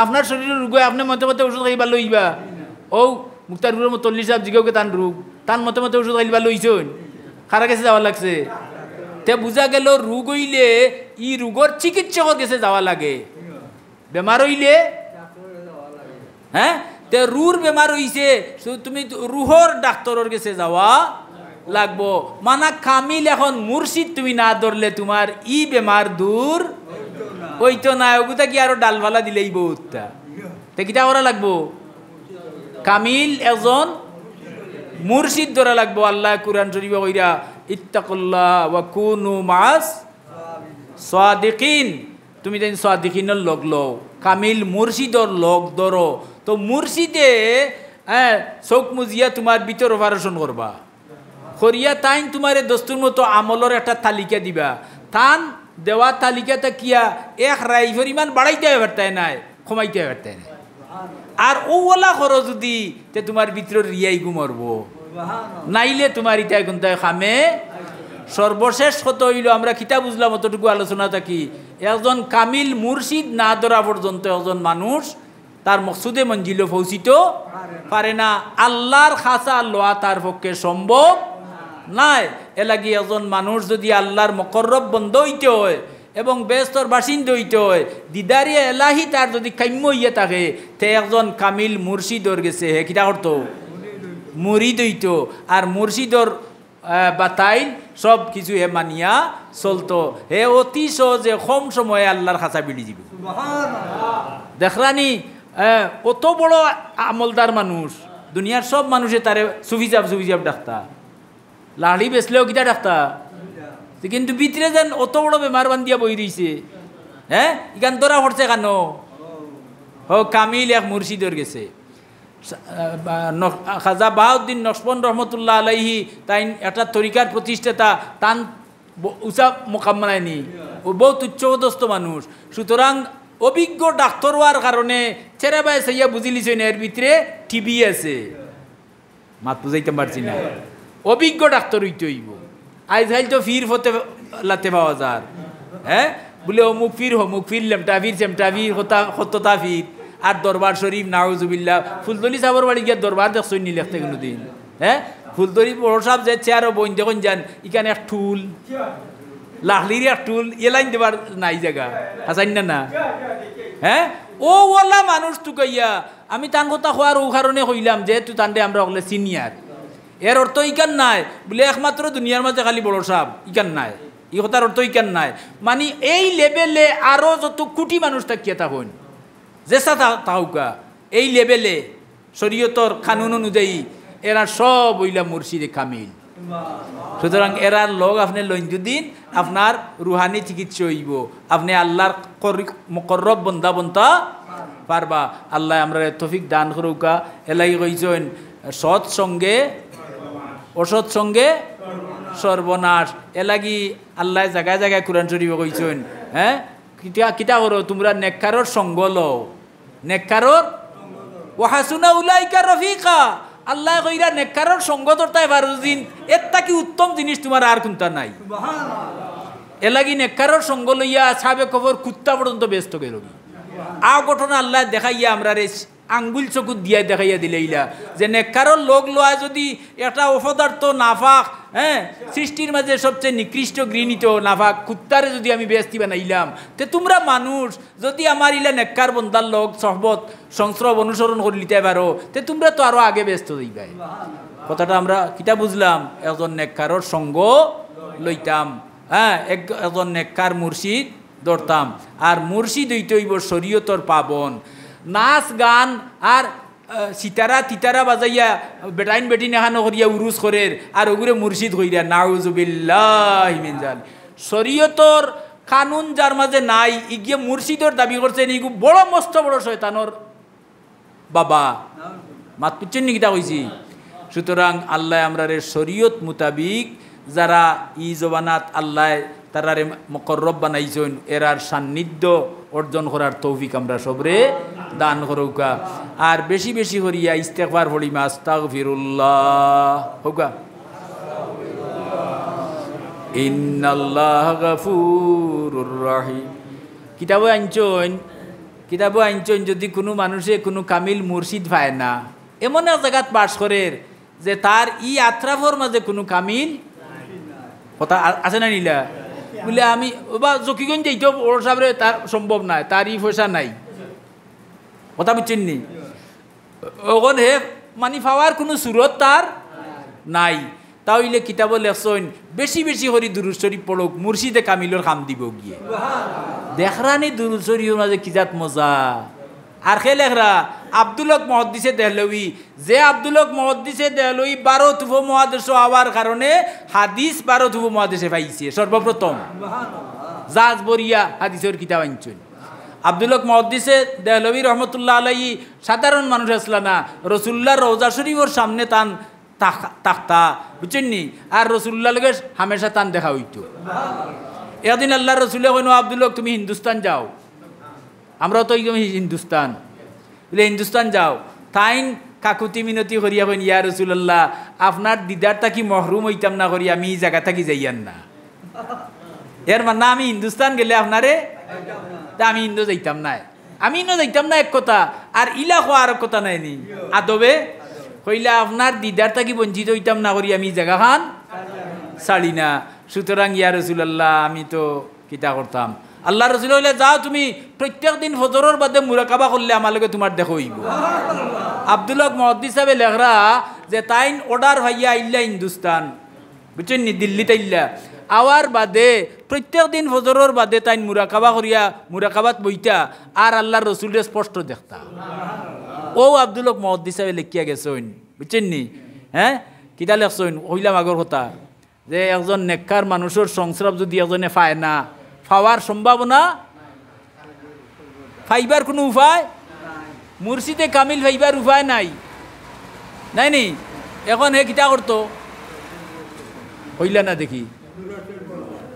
S1: আপনার শরীরের রোগ হয় আপনার মতে মতে ঔষধ খাই ভালো হইবা। ও মুক্তারপুরের মতল্লি সাহেব জিগাওকে তান রোগ, তার মতে মতে ওষুধ খাইলে ভালো হইছেন, কারা কাছে যাওয়া লাগছে? তে বুঝা গেল রোগ হইলে ই রোগর চিকিৎসকের কাছে যাওয়া লাগে, বেমার হইলে হ্যাঁ তে রুর বেমার হইছে তুমি রুহর ডাক্তারের কাছে যাওয়া লাগবো। মানা কামিল এখন মুর্শিদ তুমি না ধরলে তোমার ই বেমার দূর হইতো না। ওগুতা কি আরো ডালভালা দিলেই বহুতটা, তে কিটা করা লাগবো? কামিল একজন মুর্শিদ ধরা লাগবো। আল্লাহ কুরআন শরীফে কইরা ইত্তাকুল্লাহ ওয়া কুনু মাস সাদিকিন, তুমি যেন সাদিকিনের লগ লও, কামিল মুর্শিদর লগ ধরো। তো মুর্শিদে চোখ মুজিয়া তোমার ভিতর অপারেশন করবা করিয়া তাইন তোমার দস্তুর মতো আমলের একটা তালিকা দিবা। তান দেওয়া তালিকাটা কিয়া এক রাইফের ইমান বাড়াইতে পারতাই নাই, কমাইতে পারতাই নাই। আর ওলা করো যদি তে তোমার ভিতর রিয়াই গুমরব, নাইলে তোমার ইটাই কিন্তু খামে। সর্বশেষ কত হইল আমরা কিতাব বুঝলাম অতটুকু আলোচনা থাকি, একজন কামিল মুর্শিদ না ধরা পর্যন্ত একজন মানুষ তার মকসুদে মঞ্জিল পৌঁছিত পারে না। আল্লাহর খাসা লওয়া তার পক্ষে সম্ভব নাই। এলাগি একজন মানুষ যদি আল্লাহর মুকররব বন্ধ হইতে হয় এবং বেস্তর বাসিন্দা হইতে হয়, দিদারিয়া এলাহি তার যদি কাম্য হইয়া থাকে, তে একজন কামিল মুর্শিদর গেছে হে কিটা করতো? মুরিদ হইতো। আর মুর্শিদর বাতাইল সব কিছু হে মানিয়া চলতো। হে অতি সহজে কম সময়ে আল্লাহর খাসা বিড়ি যাব। দেখরানি কত বড় আমলদার মানুষ, দুনিয়ার সব মানুষে তারে সুফি সাহেব ডাক্তার, লাড়ি বেচলেও কিটা ডাক্তার, কিন্তু ভিতরে যেন অত বড় বেমার বান্ধিয়া বই রইছে। হ্যাঁ ইখান তোরা পড়ছে কেন? হো কামিল এক মুর্শিদর গেছে। খাজা বাহাউদ্দিন নকশবন্দ রহমতুল্লাহ আলাইহি তাই একটা তরিকার প্রতিষ্ঠাতা, তান উঁচা মোকাম বানায়নি, ও বহুত উচ্চপদস্থ মানুষ। সুতরাং অভিজ্ঞ ডাক্তার হওয়ার কারণে ছেড়ে বাই সাইয়া বুঝি লিছেন এর ভিতরে টিবি আছে, মাত বুঝাইতে পারছি না। অভিজ্ঞ ডাক্তার হইতে হইব। আজকাল তো ফির হতে লাতে পাওয়া যার, হ্যাঁ বলে অমুক ফির হমুক ফির লেমটা ফির চেমটা ফির হতা ফির। আর দরবার শরীফ নাউজুবিল্লাহ, ফুলতলি সাহর বাড়ি গিয়া দরবার দেখছই নি লেখতে কোনোদিন? হ্যাঁ ফুলতলি বড় সাহেব যে চেয়ারও বইন দেখুন যান, ইখানে এক টুল লাহলির এক টুল এলাইন দেবার নাই জায়গা আসাইন না। হ্যাঁ ও ওলা মানুষ তু কইয়া আমি তান কথা খোয়ার ও কারণে কইলাম যেহেতু তান্ডে আমরা ওগুলো সিনিয়র, এর অর্থ ইকান নাই বলে একমাত্র দুনিয়ার মাঝে খালি বড় সাহেব ইকান নাই, ই কথার অর্থ ইকান নাই। মানে এই লেভেলে আরো যত কোটি মানুষ থাকিয়া তখন যেসা তাহকা এই লেভেলে শরীয়তর কানুন অনুযায়ী এরা সব হইলা মুর্শিদে কামিল। সুতরাং এরার লোক আপনি লইনদিন আপনার রুহানি চিকিৎসা হইব, আপনি আল্লাহর মুকররব বন্দা বনতা পারবা। আল্লাহ আমরা তৌফিক দান করুকা। এলাই কইছেন সৎসঙ্গে অসৎসঙ্গে সর্বনাশ। এলাগি আল্লাহ জায়গায় জায়গায় কোরআন শরীফ কইছেন, হ্যাঁ কিতা করো তোমরা নেককারর সঙ্গ লও, নেককারর ওয়াহাসুনা উলাইকা রফিকা। আল্লাহ কইরা নেককারর সঙ্গ ধরতাই পারুদিন, এর কি উত্তম জিনিস তোমার আর কোনটা নাই। এলাগি নেককারর সঙ্গ লইয়া সাবে কবর কুত্তা পর্যন্ত ব্যস্ত গেল। আও ঘটনা আল্লাহ দেখাইয়া আমরা রে আঙ্গুল চকুত দিয়া দেখাইয়া দিলেইলা যে নেককারর লোক লওয়া যদি একটা অপদার্থ নাফাক, হ্যাঁ সৃষ্টির মাঝে সবচেয়ে নিকৃষ্ট গৃহীত নাফাক কুত্তারে যদি আমি বেস্তি বানাইলাম, তে তোমরা মানুষ যদি আমার ইলা নেককার বন্দার লোক সহবত সংস্রব অনুসরণ করে নিতে পারো, তে তোমরা তো আরো আগে ব্যস্ত দিবাই। কথাটা আমরা কিতা বুঝলাম? একজন নেককারর সঙ্গ লইতাম, হ্যাঁ একজন নেককার মুর্শিদ ধরতাম। আর মুর্শিদ হইতে হইব শরীয়তর পাবন। নাচ গান আর সিতারা তিতারা বাজাইয়া বেটাইন বেটিন এখানো করিয়া উরুস করের আর ওগুলো মুর্শিদ কইরা নাউজুবিল্লাহ মিন জাল। শরীয়তর কানুন যার মাঝে নাই ইগিয়ে মুর্শিদর দাবি করছেন, ইগু বড় মস্ত বড় শয়তানর বাবা। মাত পুচ্ছেন নি কিতা কইছি? সুতরাং আল্লাহ আমরারে শরীয়ত মোতাবিক যারা ই জবানাত আল্লাহ তারারে মুকররব বানাইছেন, এরার সান্নিধ্য অর্জন করার তৌফিক আমরা সবরে দান করুকা। আর বেশি বেশি করিয়া ইস্তেগফার পড়িমা, আস্তাগফিরুল্লাহ হোকা। ইন্নাল্লাহ গাফুরুর রহিম। কিতাবও আনছন যদি কোনো মানুষে কোনো কামিল মুর্শিদ পায় না, এমন এক জায়গাত বাস করে যে তার ই আত্রাফর মাঝে কোনো কামিল কথা আছে না নিলা বলে আমি বা জকিগঞ্জ যাইতেও ওর সাবরে তার সম্ভব নাই, তার ই পয়সা নাই, কথা বুঝছেন নি? ওখান হে মানি পাওয়ার কোনো সুরত তার নাই। তাহলে কিতাব লেখছেন বেশি বেশি করে দুরূদ শরীফ পড়ুক, মুর্শিদে কামিলর কাম দিব গিয়ে। দেখরানি দুরূদ শরীফের মাঝে কি জাত মজা। আর খে লেখরা আব্দুল হক মুহাদ্দিসে দেহলভী, যে আব্দুল হক মুহাদ্দিসে দেহলভী 12 উপমহাদেশ হওয়ার কারণে হাদিস 12 উপমহাদেশে পাইছে সর্বপ্রথম। জাজ বরিয়া হাদিসের কিতাব আনছেন আব্দুল হক মুহাদ্দিসে দেহলভী রহমতুল্লাহ আলাইহি। সাধারণ মানুষ আসলা না, রসুল্লাহর রওজা শরীফের সামনে তান তাখতা বুঝছেন নি, আর রসুল্লাহ লোকের হামেশা তান দেখা হইতো। একদিন আল্লাহ রসুল্লাহ কইন আব্দুল হক তুমি হিন্দুস্তান যাও, আমরাও তো একদম হিন্দুস্তান বলে হিন্দুস্তান যাও। তাইন কাকুতি মিনতি করিয়া কইন ইয়া রসুল্লাহ আপনার দিদার থাকি মহরুম হইতাম না করি আমি এই জায়গা থাকি যাইয়ান না। এর মানে আমি হিন্দুস্তান গেলে আপনারে আমি ইন্দো যাইতাম না, আমি ইন্দো যাইতাম না এক কথা, আর ইলা খোয়া আর কথা নাই নি আদবে কইলা আপনার দিদার থাকি বঞ্চিত হইতাম না করি আমি জায়গা খান ছাড়ি না। সুতরাং ইয়া রসুল্লাহ আমি তো কিতা করতাম। আল্লাহ রসুল হইলে যাও তুমি প্রত্যেক দিন ফজরের বাদে মুরাকাবা করলে আমার লগে তোমার দেখো হইব। আব্দুল হক মুহাদ্দিস সাহেব লেখরা যে তাইন অর্ডার ভাইয়া আইল্লা হিন্দুস্তান বুঝছেন নি, দিল্লিতে আইল্লা আওয়ার বাদে প্রত্যেক দিন ফজরের বাদে তাইন মুরাকাবা করিয়া মুরাকাবাত বইতা আর আল্লাহর রসুলের স্পষ্ট দেখতা। ও আব্দুল হক মুহাদ্দিস সাহেব লেখিয়া গেছেন বুঝছেন নি, হ্যাঁ কিতা লেখছেন হইলাম আগর কথা যে একজন নেককার মানুষের সংস্রাব যদি একজনে পায় না, পাওয়ার সম্ভাবনা ফাইবার কোনো উপায়, মুর্শিদে কামিল ফাইবার উপায় নাই নাই নি। এখন হে কিতা করতো হইলা না দেখি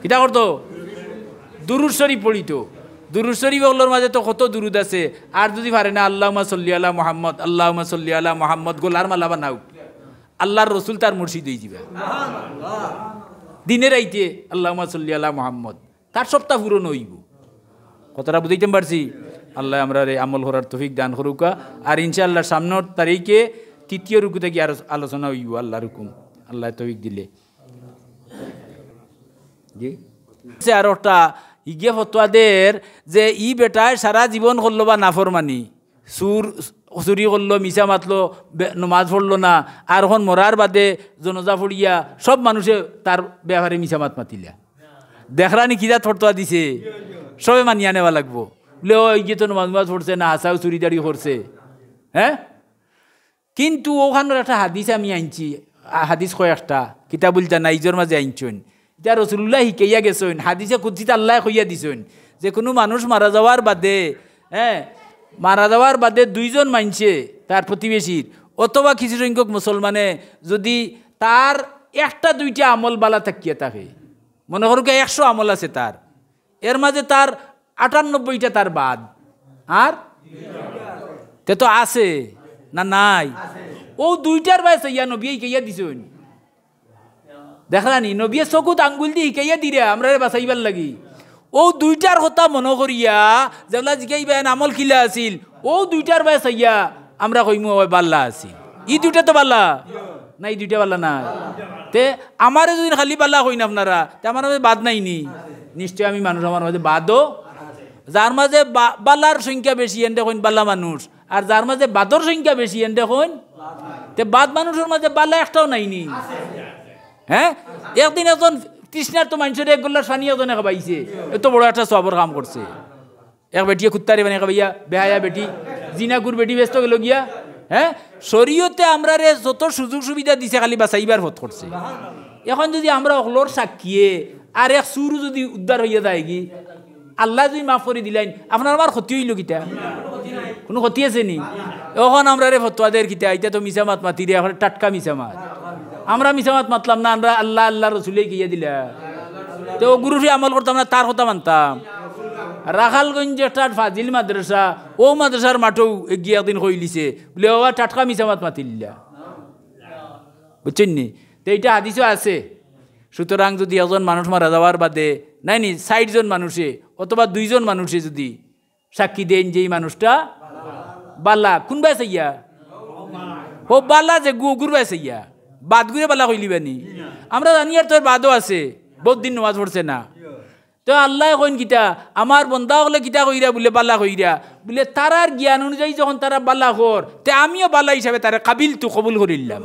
S1: কিতা করতো দুরূদ শরীফ পড়িত। দুরূদ শরীফ ওগুলোর মাঝে তো কত দুরূদ আছে, আর যদি পারে না আল্লাহুম্মা সাল্লি আলা মুহাম্মদ আল্লাহুম্মা সাল্লি আলা মুহাম্মদ গোলার মালা বানাও, আল্লাহর রসুল তার মুর্শিদ হয়ে যাবে। দিনের আইতে আল্লাহুম্মা সাল্লি আলা মুহাম্মদ তার সপ্তাহ পূরণ হইব। কথাটা বুঝাইতে পারছি? আল্লাহ আমরা আমল করার তৌফিক দান করুকা। আর ইনশাআল্লাহ সামনের তারিখে 3য় রুকু থেকে আর আলোচনা হইব আল্লাহর হুকুম, আল্লাহ তৌফিক দিলে। জি আর একটা ইগে ফতোয়াদের যে ই বেটায় সারা জীবন করলো বা নাফরমানি, চুরি করলো, মিছা মাতলো, নমাজ পড়লো না, আর এখন মরার বাদে জনজা পড়িয়া সব মানুষে তার ব্যাপারে মিছা মাত মাতিলা। দেখরানি কিরা ফতোয়া দিছে সবে মানিয়া নেওয়া লাগবো বলে ও ইয়ে তো নমাজ পড়ছে না, হাসাও চুরিদারি করছে। হ্যাঁ কিন্তু ওখানের একটা হাদিস আমি আনছি, হাদিস কয়েকটা কিতাবুল জানাইজের মাঝে আনছেন। এটা রসুল্লাহ শিকাইয়া গেছেন, হাদিসে কুদ্সিত আল্লাহ কইয়া দিছেন যে কোনো মানুষ মারা যাওয়ার বাদে, হ্যাঁ মারা যাওয়ার বাদে 2 জন মানছে তার প্রতিবেশীর অথবা কিছু সংখ্যক মুসলমানে যদি তার 1-2টা আমল বালা থাকিয়া থাকে, মনে করুক 100 আমল আছে তার, এর মাঝে তার 98টা তার বাদ, আর তে তো আছে না নাই, ও 2টার বাইরে ইয়া নবী শিকাইয়া দিছেন। দেখলানি নবীয়ে চকুত আঙ্গুল দিয়ে শিকাইয়া দিরা আমরা বাঁচাইবার লাগি। ও 2টার কথা মনে করিয়া যেগুলা জিকাইবেন আমল খিলা আছিল, ও 2টার বাইরে চাইয়া আমরা কইমু বাল্লা আছিল। ই 2টা তো বাল্লা না, এই 2টা বাল্লা না। তে আমারে যদি খালি বাল্লা কইন আপনারা, তে আমার মাঝে বাদ নাইনি, নিশ্চয় আমি মানুষ আমার মাঝে বাদও, যার মাঝে বাল্লার সংখ্যা বেশি এনতে কইন বাল্লা মানুষ, আর যার মাঝে বাদর সংখ্যা বেশি এনতে কইন তে বাদ মানুষের মাঝে বাল্লা একটাও নাইনি। হ্যাঁ একদিন একজন তৃষ্ণার তো মানুষের 1 গোল্লার পানি একজনে খাবাইছে, এত বড় একটা সবর কাম করছে। এক বেটিয়ে কুত্তারে বানিয়ে খাবাইয়া বেহায়া বেটি জিনাকুর বেটি ব্যস্ত গেল গিয়া। হ্যাঁ শরীয়তে আমরা যত সুযোগ সুবিধা দিছে খালি বাঁচাইবার পথ করছে। এখন যদি আমরা অকলোর সাক্ষিয়ে আর এক সুর যদি উদ্ধার হইয়া যায় কি, আল্লাহ যদি মাফ করে দিলেন আপনার আমার ক্ষতি হইল কিতা? কোনো ক্ষতি আছে নি? এখন আমরা ফতোয়াদের কিতা এটা তো মিছা মাত মাতি রে, এখন টাটকা মিছা মাত। আমরা মিছা মাত মাতলাম না, আমরা আল্লাহ আল্লাহ রসুলে গিয়ে দিলা, তো গুরুরে আমল করতাম না, তার কথা মানতাম। রাখালগঞ্জ একটা ফাজিল মাদ্রাসা, ও মাদ্রাসার মাঠেও গিয়ে একদিন কইলিছে বলে ও টাটকা মিছা মাত মাতিলা, বুঝছেন নি? তো এইটা হাদিসও আছে সুতরাং যদি একজন মানুষ মারা যাওয়ার বাদে নাইনি ৬০ জন মানুষে অথবা ২ জন মানুষে যদি সাক্ষী দেন যে এই মানুষটা বালা কোনবাই চাইয়া ও বালা যে গুরবাই চাইয়া বাদ ঘুরে বালা কইলিবানি আমরা জানি আর তোর বাদও আছে বহুত দিন নামাজ পড়ছে না তো আল্লাহ কইন কিতা আমার বন্দা হলে কিতা কইরা বলে বালা কইরা বলে তারার জ্ঞান অনুযায়ী যখন তারা বালা কর তে আমিও বালা হিসাবে তারা কাবিল তো কবুল করিলাম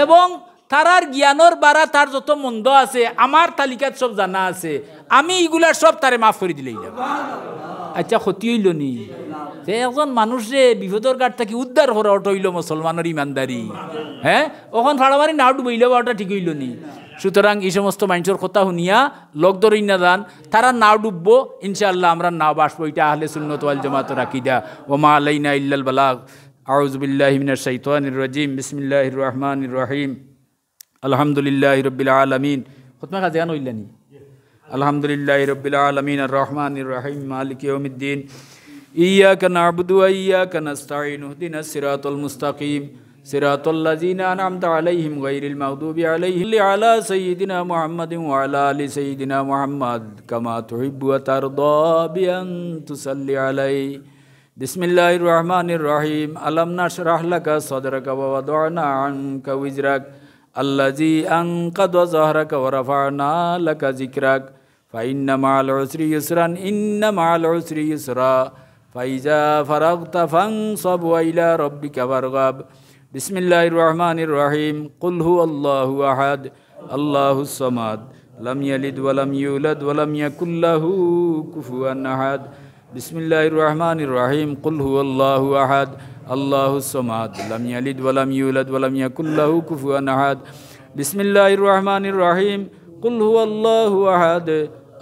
S1: এবং তারার জ্ঞানর বাড়া তার যত মন্দ আছে আমার তালিকাত সব জানা আছে আমি এগুলার সব তারে মাফ করে দিলাম আচ্ছা ক্ষতি হইল নি যে একজন মানুষে বিপদর গাড় থাকি উদ্ধার করা ওটা হইল মুসলমানের ইমানদারি হ্যাঁ ওখান ফাড়ামারি না ডুবইল ওটা ঠিক হইল নি সুতরাং এই সমস্ত মানুষের কথা শুনিয়া লোক ধরেই না যান তারা নাও ডুববো ইনশাআল্লাহ আমরা নাও বাসবো এটা আহলে সুন্নাত ওয়াল জামাত রাকিদা ওমা আলাইনা ইল্লাল বালাগ আউযু বিল্লাহি মিনাশ শাইতানির রাজিম বিসমিল্লাহির রহমানির রহিম আলহামদুলিল্লাহি রাব্বিল আলামিন খুতমা কাজে গান হইলানি আলহামদুলিল্লাহি রাব্বিল আলামিন আর রহমানির রহিম মালিকি ইয়াউমিদ্দিন ইয়্যাকা না'বুদু ওয়া ইয়্যাকা নাস্তাঈন ইহদিনাস সিরাতাল মুস্তাকিম সিরাতাল লাযিনা আন'আমতা আলাইহিম গায়রিল মাগদুবি আলাইহিম আলা সাইয়্যিদিনা মুহাম্মাদিন ওয়া আলা আলি সাইয়্যিদিনা মুহাম্মাদ কামা তুহিব্বু ওয়া তারদা বিআন তুসাল্লি আলাইহি বিসমিল্লাহির রহমানির রহিম আলাম নাশরাহ লাকা সাদরাকা ওয়া ওয়াদা'না আনকা ওয়িজরাক আল্লাযী আনকাযা যাহরাকা ওয়া রাফা'না লাকা যিকরাক ফাইন্না মা'আল উসরি ইউসরান ইন্না মা'আল উসরি ইউসরা ফাইজা ফারাগতা ফানসাব ওয়া ইলা রাব্বিকা ফারগাব বিসমিল্লাহির রহমানির রহিম কুল হুয়াল্লাহু আহাদ আল্লাহুস সামাদ লাম ইয়ালিদ ওয়া লাম ইউলাদ ওয়া লাম ইয়াকুল লাহু কুফুয়ান আহাদ বিসমিল্লাহির রহমানির রহিম কুল হুয়াল্লাহু আহাদ আল্লাহুস সামাদ লাম ইয়ালিদ ওয়া লাম ইউলাদ ওয়া লাম ইয়াকুল লাহু কুফুয়ান আহাদ বিসমিল্লাহির রহমানির রহিম কুল হুয়াল্লাহু আহাদ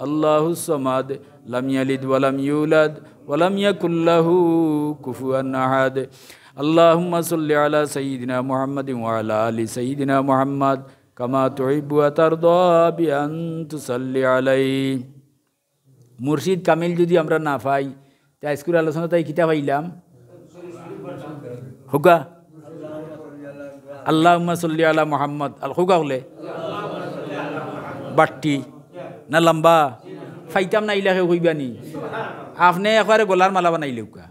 S1: আল্লাহুস সামাদ লাম ইয়ালিদ ওয়া লাম ইউলাদ ওয়া লাম ইয়াকুল লাহু কুফুয়ান আহাদ আল্লাহুম্মা সাল্লি আলা সাইয়্যিদিনা মুহাম্মাদিন ওয়া আলা আলি সাইয়্যিদিনা মুহাম্মাদ কামা তুহিব্বু ওয়া তারদা বিআন তুসাল্লি আলাইহি মুর্শিদ কামিল যদি আমরা না পাই তা স্কুল আলোচনা তাই কিতা পাইলাম হুকা আল্লাহুম্মা সাল্লি আলা মুহাম্মদ আল হুকা হলে বাট্টি না লম্বা ফাইতাম না ইলাকে হইবানি আপনি একবারে গলার মালা বানাইলে হুকা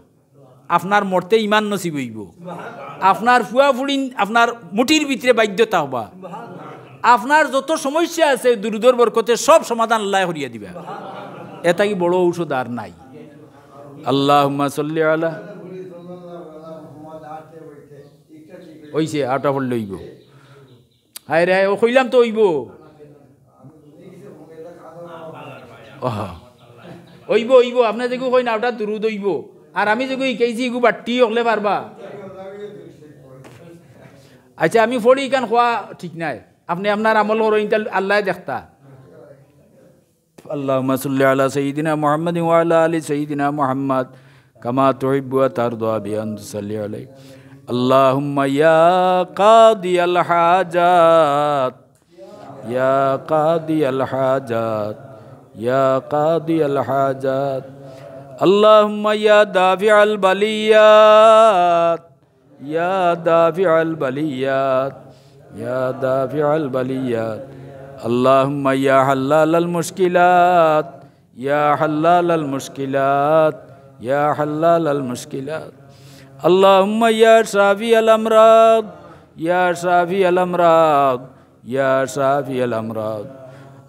S1: আপনার মরতে ইমান নসিব হইব আপনার ফুয়া ফুড়িন আপনার মুঠির ভিতরে বাধ্যতা হবা আপনার যত সমস্যা আছে দুরুদর বরকতে সব সমাধান আল্লাহ করিয়া দিবা এটা কি বড় ঔষধ আর নাই আল্লাহুম্মা সাল্লি আলা ওইছে আটা পড়লে হইব হায় রে ও কইলাম তো হইব হইব হইব আপনার যেগু কই না ওটা দুরুদ হইব আর আমি যেগু ইকাইছি এগু বাট্টি হলে পারবা আচ্ছা আমি ফড়ি ইকান খোয়া ঠিক নাই আপনি আপনার আমল করেন আল্লাহ দেখতা اللهم صل على سيدنا محمد وعلى آل سيدنا محمد كما تحب وترضى بأن تصلي عليه اللهم يا قاضي الحاجات يا قاضي الحاجات يا قاضي الحاجات اللهم يا دافع البليات يا دافع البليات يا دافع البليات اللهم يا حلال المشكلات يا حلال المشكلات يا حلال المشكلات اللهم يا شافي الأمراض يا شافي الأمراض يا شافي الأمراض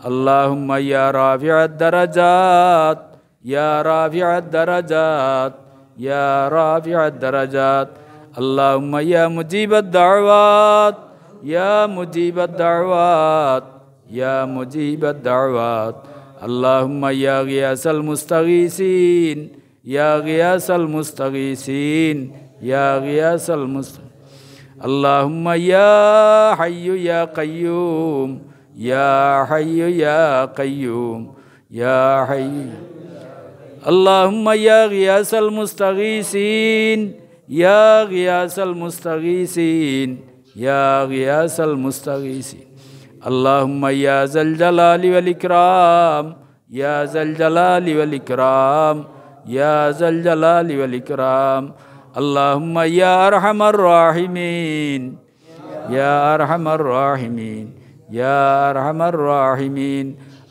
S1: اللهم يا رافع الدرجات يا رافع الدرجات يا رافع الدرجات اللهم يا مجيب الدعوات يا مجيب الدعوات يا مجيب الدعوات اللهم يا غياث المستغيثين يا غياث المستغيثين يا غياث المستغيثين اللهم يا حي يا قيوم يا حي يا قيوم يا حي اللهم يا غياث المستغيثين يا غياث المستغيثين يا غياث المستغيثين اللهم يا ذا الجلال والإكرام يا ذا الجلال والإكرام يا ذا الجلال والإكرام اللهم يا أرحم الراحمين يا أرحم الراحمين ইয়া আরহামার রাহিমিন।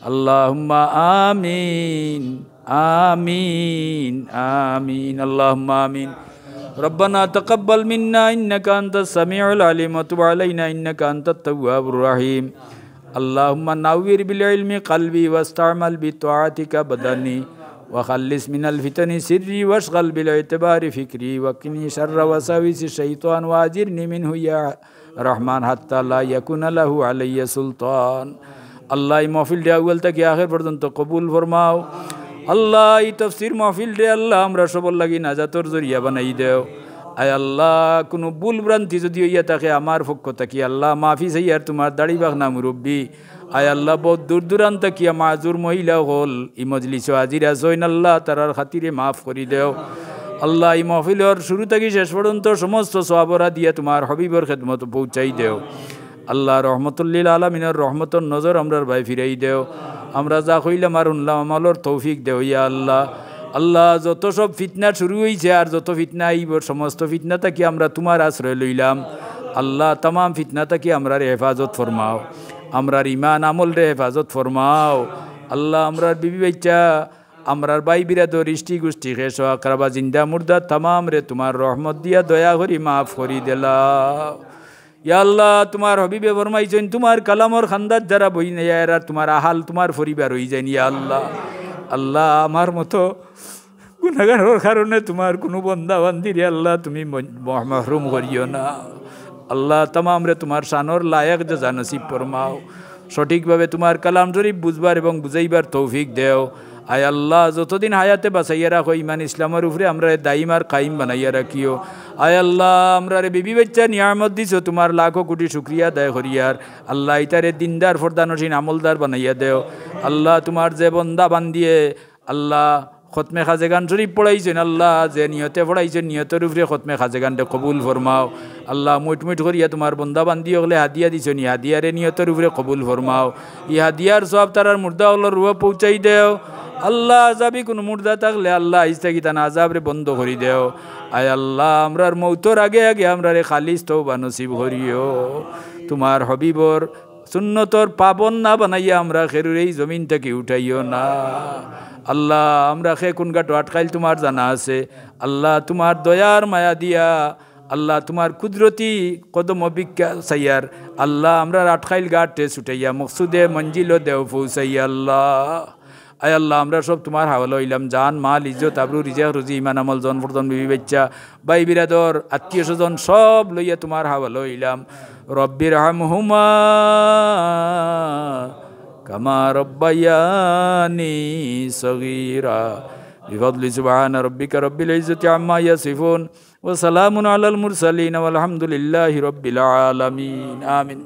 S1: আল্লাহুম্মা আমিন আমিন আমিন আল্লাহুম্মা আমিন। ربنا تقبل منا إنك أنت السميع العليم وتب علينا إنك أنت التواب الرحيم. اللهم نوّر بالعلم قلبي واستعمل بطاعتك بدني وخلص من الفتن سري واشغل بالاعتبار فكري وقني شر وساوس الشيطان واجرني منه يا رحمن حتى لا يكون له علي سلطان. আল্লাহ এই মাহফিলটা আউয়াল থেকে আখির পর্যন্ত কবুল ফরমাও। আল্লাহ এই তাফসীর মাহফিল রে আল্লাহ আমরা সবার লাগি নাজাতর জরিয়া বানাই দেও। আয় আল্লাহ কোনো ভুল ভ্রান্তি যদি হইয়া থাকে আমার পক্ষ থাকি আল্লাহ মাফি চাইয়ার তোমার দাড়ি বাগনা মুরব্বী। আয় আল্লাহ বহুত দূর দূরান্ত কিয়া মাজুর মহিলা হল ই মজলিস হাজিরা জৈন আল্লাহ তারার খাতিরে মাফ করি দেও। আল্লাহ এই মাহফিলের শুরু থেকে শেষ পর্যন্ত সমস্ত সওয়াবরা দিয়া তোমার হবিবর খেদমত পৌঁছাই দেও। আল্লাহ রহমতুল্লিল আলমিনের রহমতর নজর আমরার ভাই ফিরাই দেও। আমরা যা কইলাম আর উনলাম আমলর তৌফিক দেও ইয়া আল্লাহ। আল্লাহ যত সব ফিতনা শুরু হয়েছে আর যত ফিতনা আইব সমস্ত ফিতনা থাকি আমরা তোমার আশ্রয় লইলাম। আল্লাহ তামাম ফিতনা থাকি আমরার হেফাজত ফরমাও, আমরার ইমান আমল রে হেফাজত ফরমাও। আল্লাহ আমরার বিবি বাচ্চা আমরার ভাই বিরাদর ইষ্টি গোষ্ঠী খেস আকরাবা জিন্দা মুর্দা তামাম রে তোমার রহমত দিয়া দয়া করি মাফ করি দিলা। ইয়া আল্লাহ তোমার হবিবে ফরমাইছেন তোমার কালামর খান্দার যারা বই নেয় এরা তোমার আহাল তোমার পরিবার হয়ে যায়। ইয়া আল্লাহ, আল্লাহ আমার মতো গুনাহগারের কারণে তোমার কোনো বন্দা বান্দিরে আল্লাহ তুমি মাহরুম করিও না। আল্লাহ তামাম রে তোমার শানর লায়ক যা নসিব ফরমাও। সঠিকভাবে তোমার কালাম শরীফ বুঝবার এবং বুঝাইবার তৌফিক দেও। আয় আল্লাহ যতদিন হায়াতে বাঁচাইয়া রাখো ইমান ইসলামের উপরে আমরা দাইম আর কাইম বানাইয়া রাখিও। আয় আল্লাহ আমরা রে বিবি বাচ্চা নিয়ামত দিছো তোমার লাখো কোটি শুক্রিয়া দায় করিয়ার। আল্লাহ ইতারে দিনদার ফরদানসীন আমলদার বানাইয়া দেও। আল্লাহ তোমার যে বন্দা বান্দিয়ে আল্লাহ খতমে খাজেগান শরীফ পড়াইছেন আল্লাহ যে নিয়তে পড়াইছেন নিয়তের উপরে খতমে খাজেগানটা কবুল ফরমাও। আল্লাহ মুট করিয়া তোমার বন্দা বান্দি হলে হাদিয়া দিছেন হাদিয়ারে নিয়তের উপরে কবুল ফরমাও। ই হাদিয়ার সব তারার মুর্দা হলোর রুয়া পৌঁছাই দেও। আল্লাহ আজাবি কোনো মুর্দা থাকলে আল্লাহ ইস্তাকি তানা আজাবরে বন্ধ করি দেও। আয় আল্লাহ আমরার মৌতর আগে আগে আমরারে খালিস তওবা নসিব করিও। তোমার হবিবর সুন্নতর পাবন না বানাইয়া আমরা খেরুর এই জমিন থেকে উঠাইও না। আল্লাহ আমরা খে কোন গাটো আটকাইল তোমার জানা আছে। আল্লাহ তোমার দয়ার মায়া দিয়া আল্লাহ তোমার কুদরতি কদম অভিজ্ঞা সাইয়ার আল্লাহ আমরা আটকাইল গাটে ছুটাইয়া মকসুদে মঞ্জিল দেও পৌঁছাইয়া আল্লাহ। আয় আল্লাহ আমরা সব তোমার হাওয়ালা হইলাম। জান মাল ইজ্জত আবরু রিজা রুজি ইমান আমল জন ফরদন বিবি বাচ্চা ভাই বিরাদর আত্মীয় স্বজন সব লইয়া তোমার হাওয়ালা হইলাম। রব্বির হামহুমা কামা রব্বায়ানি সগীরা বিফদলি সুবহানা রব্বিকা রব্বিল ইজ্জতি আম্মা ইয়াসিফুন ওয়া সালামুন আলাল মুরসালিন ওয়াল হামদুলিল্লাহি রব্বিল আলামিন। আমিন।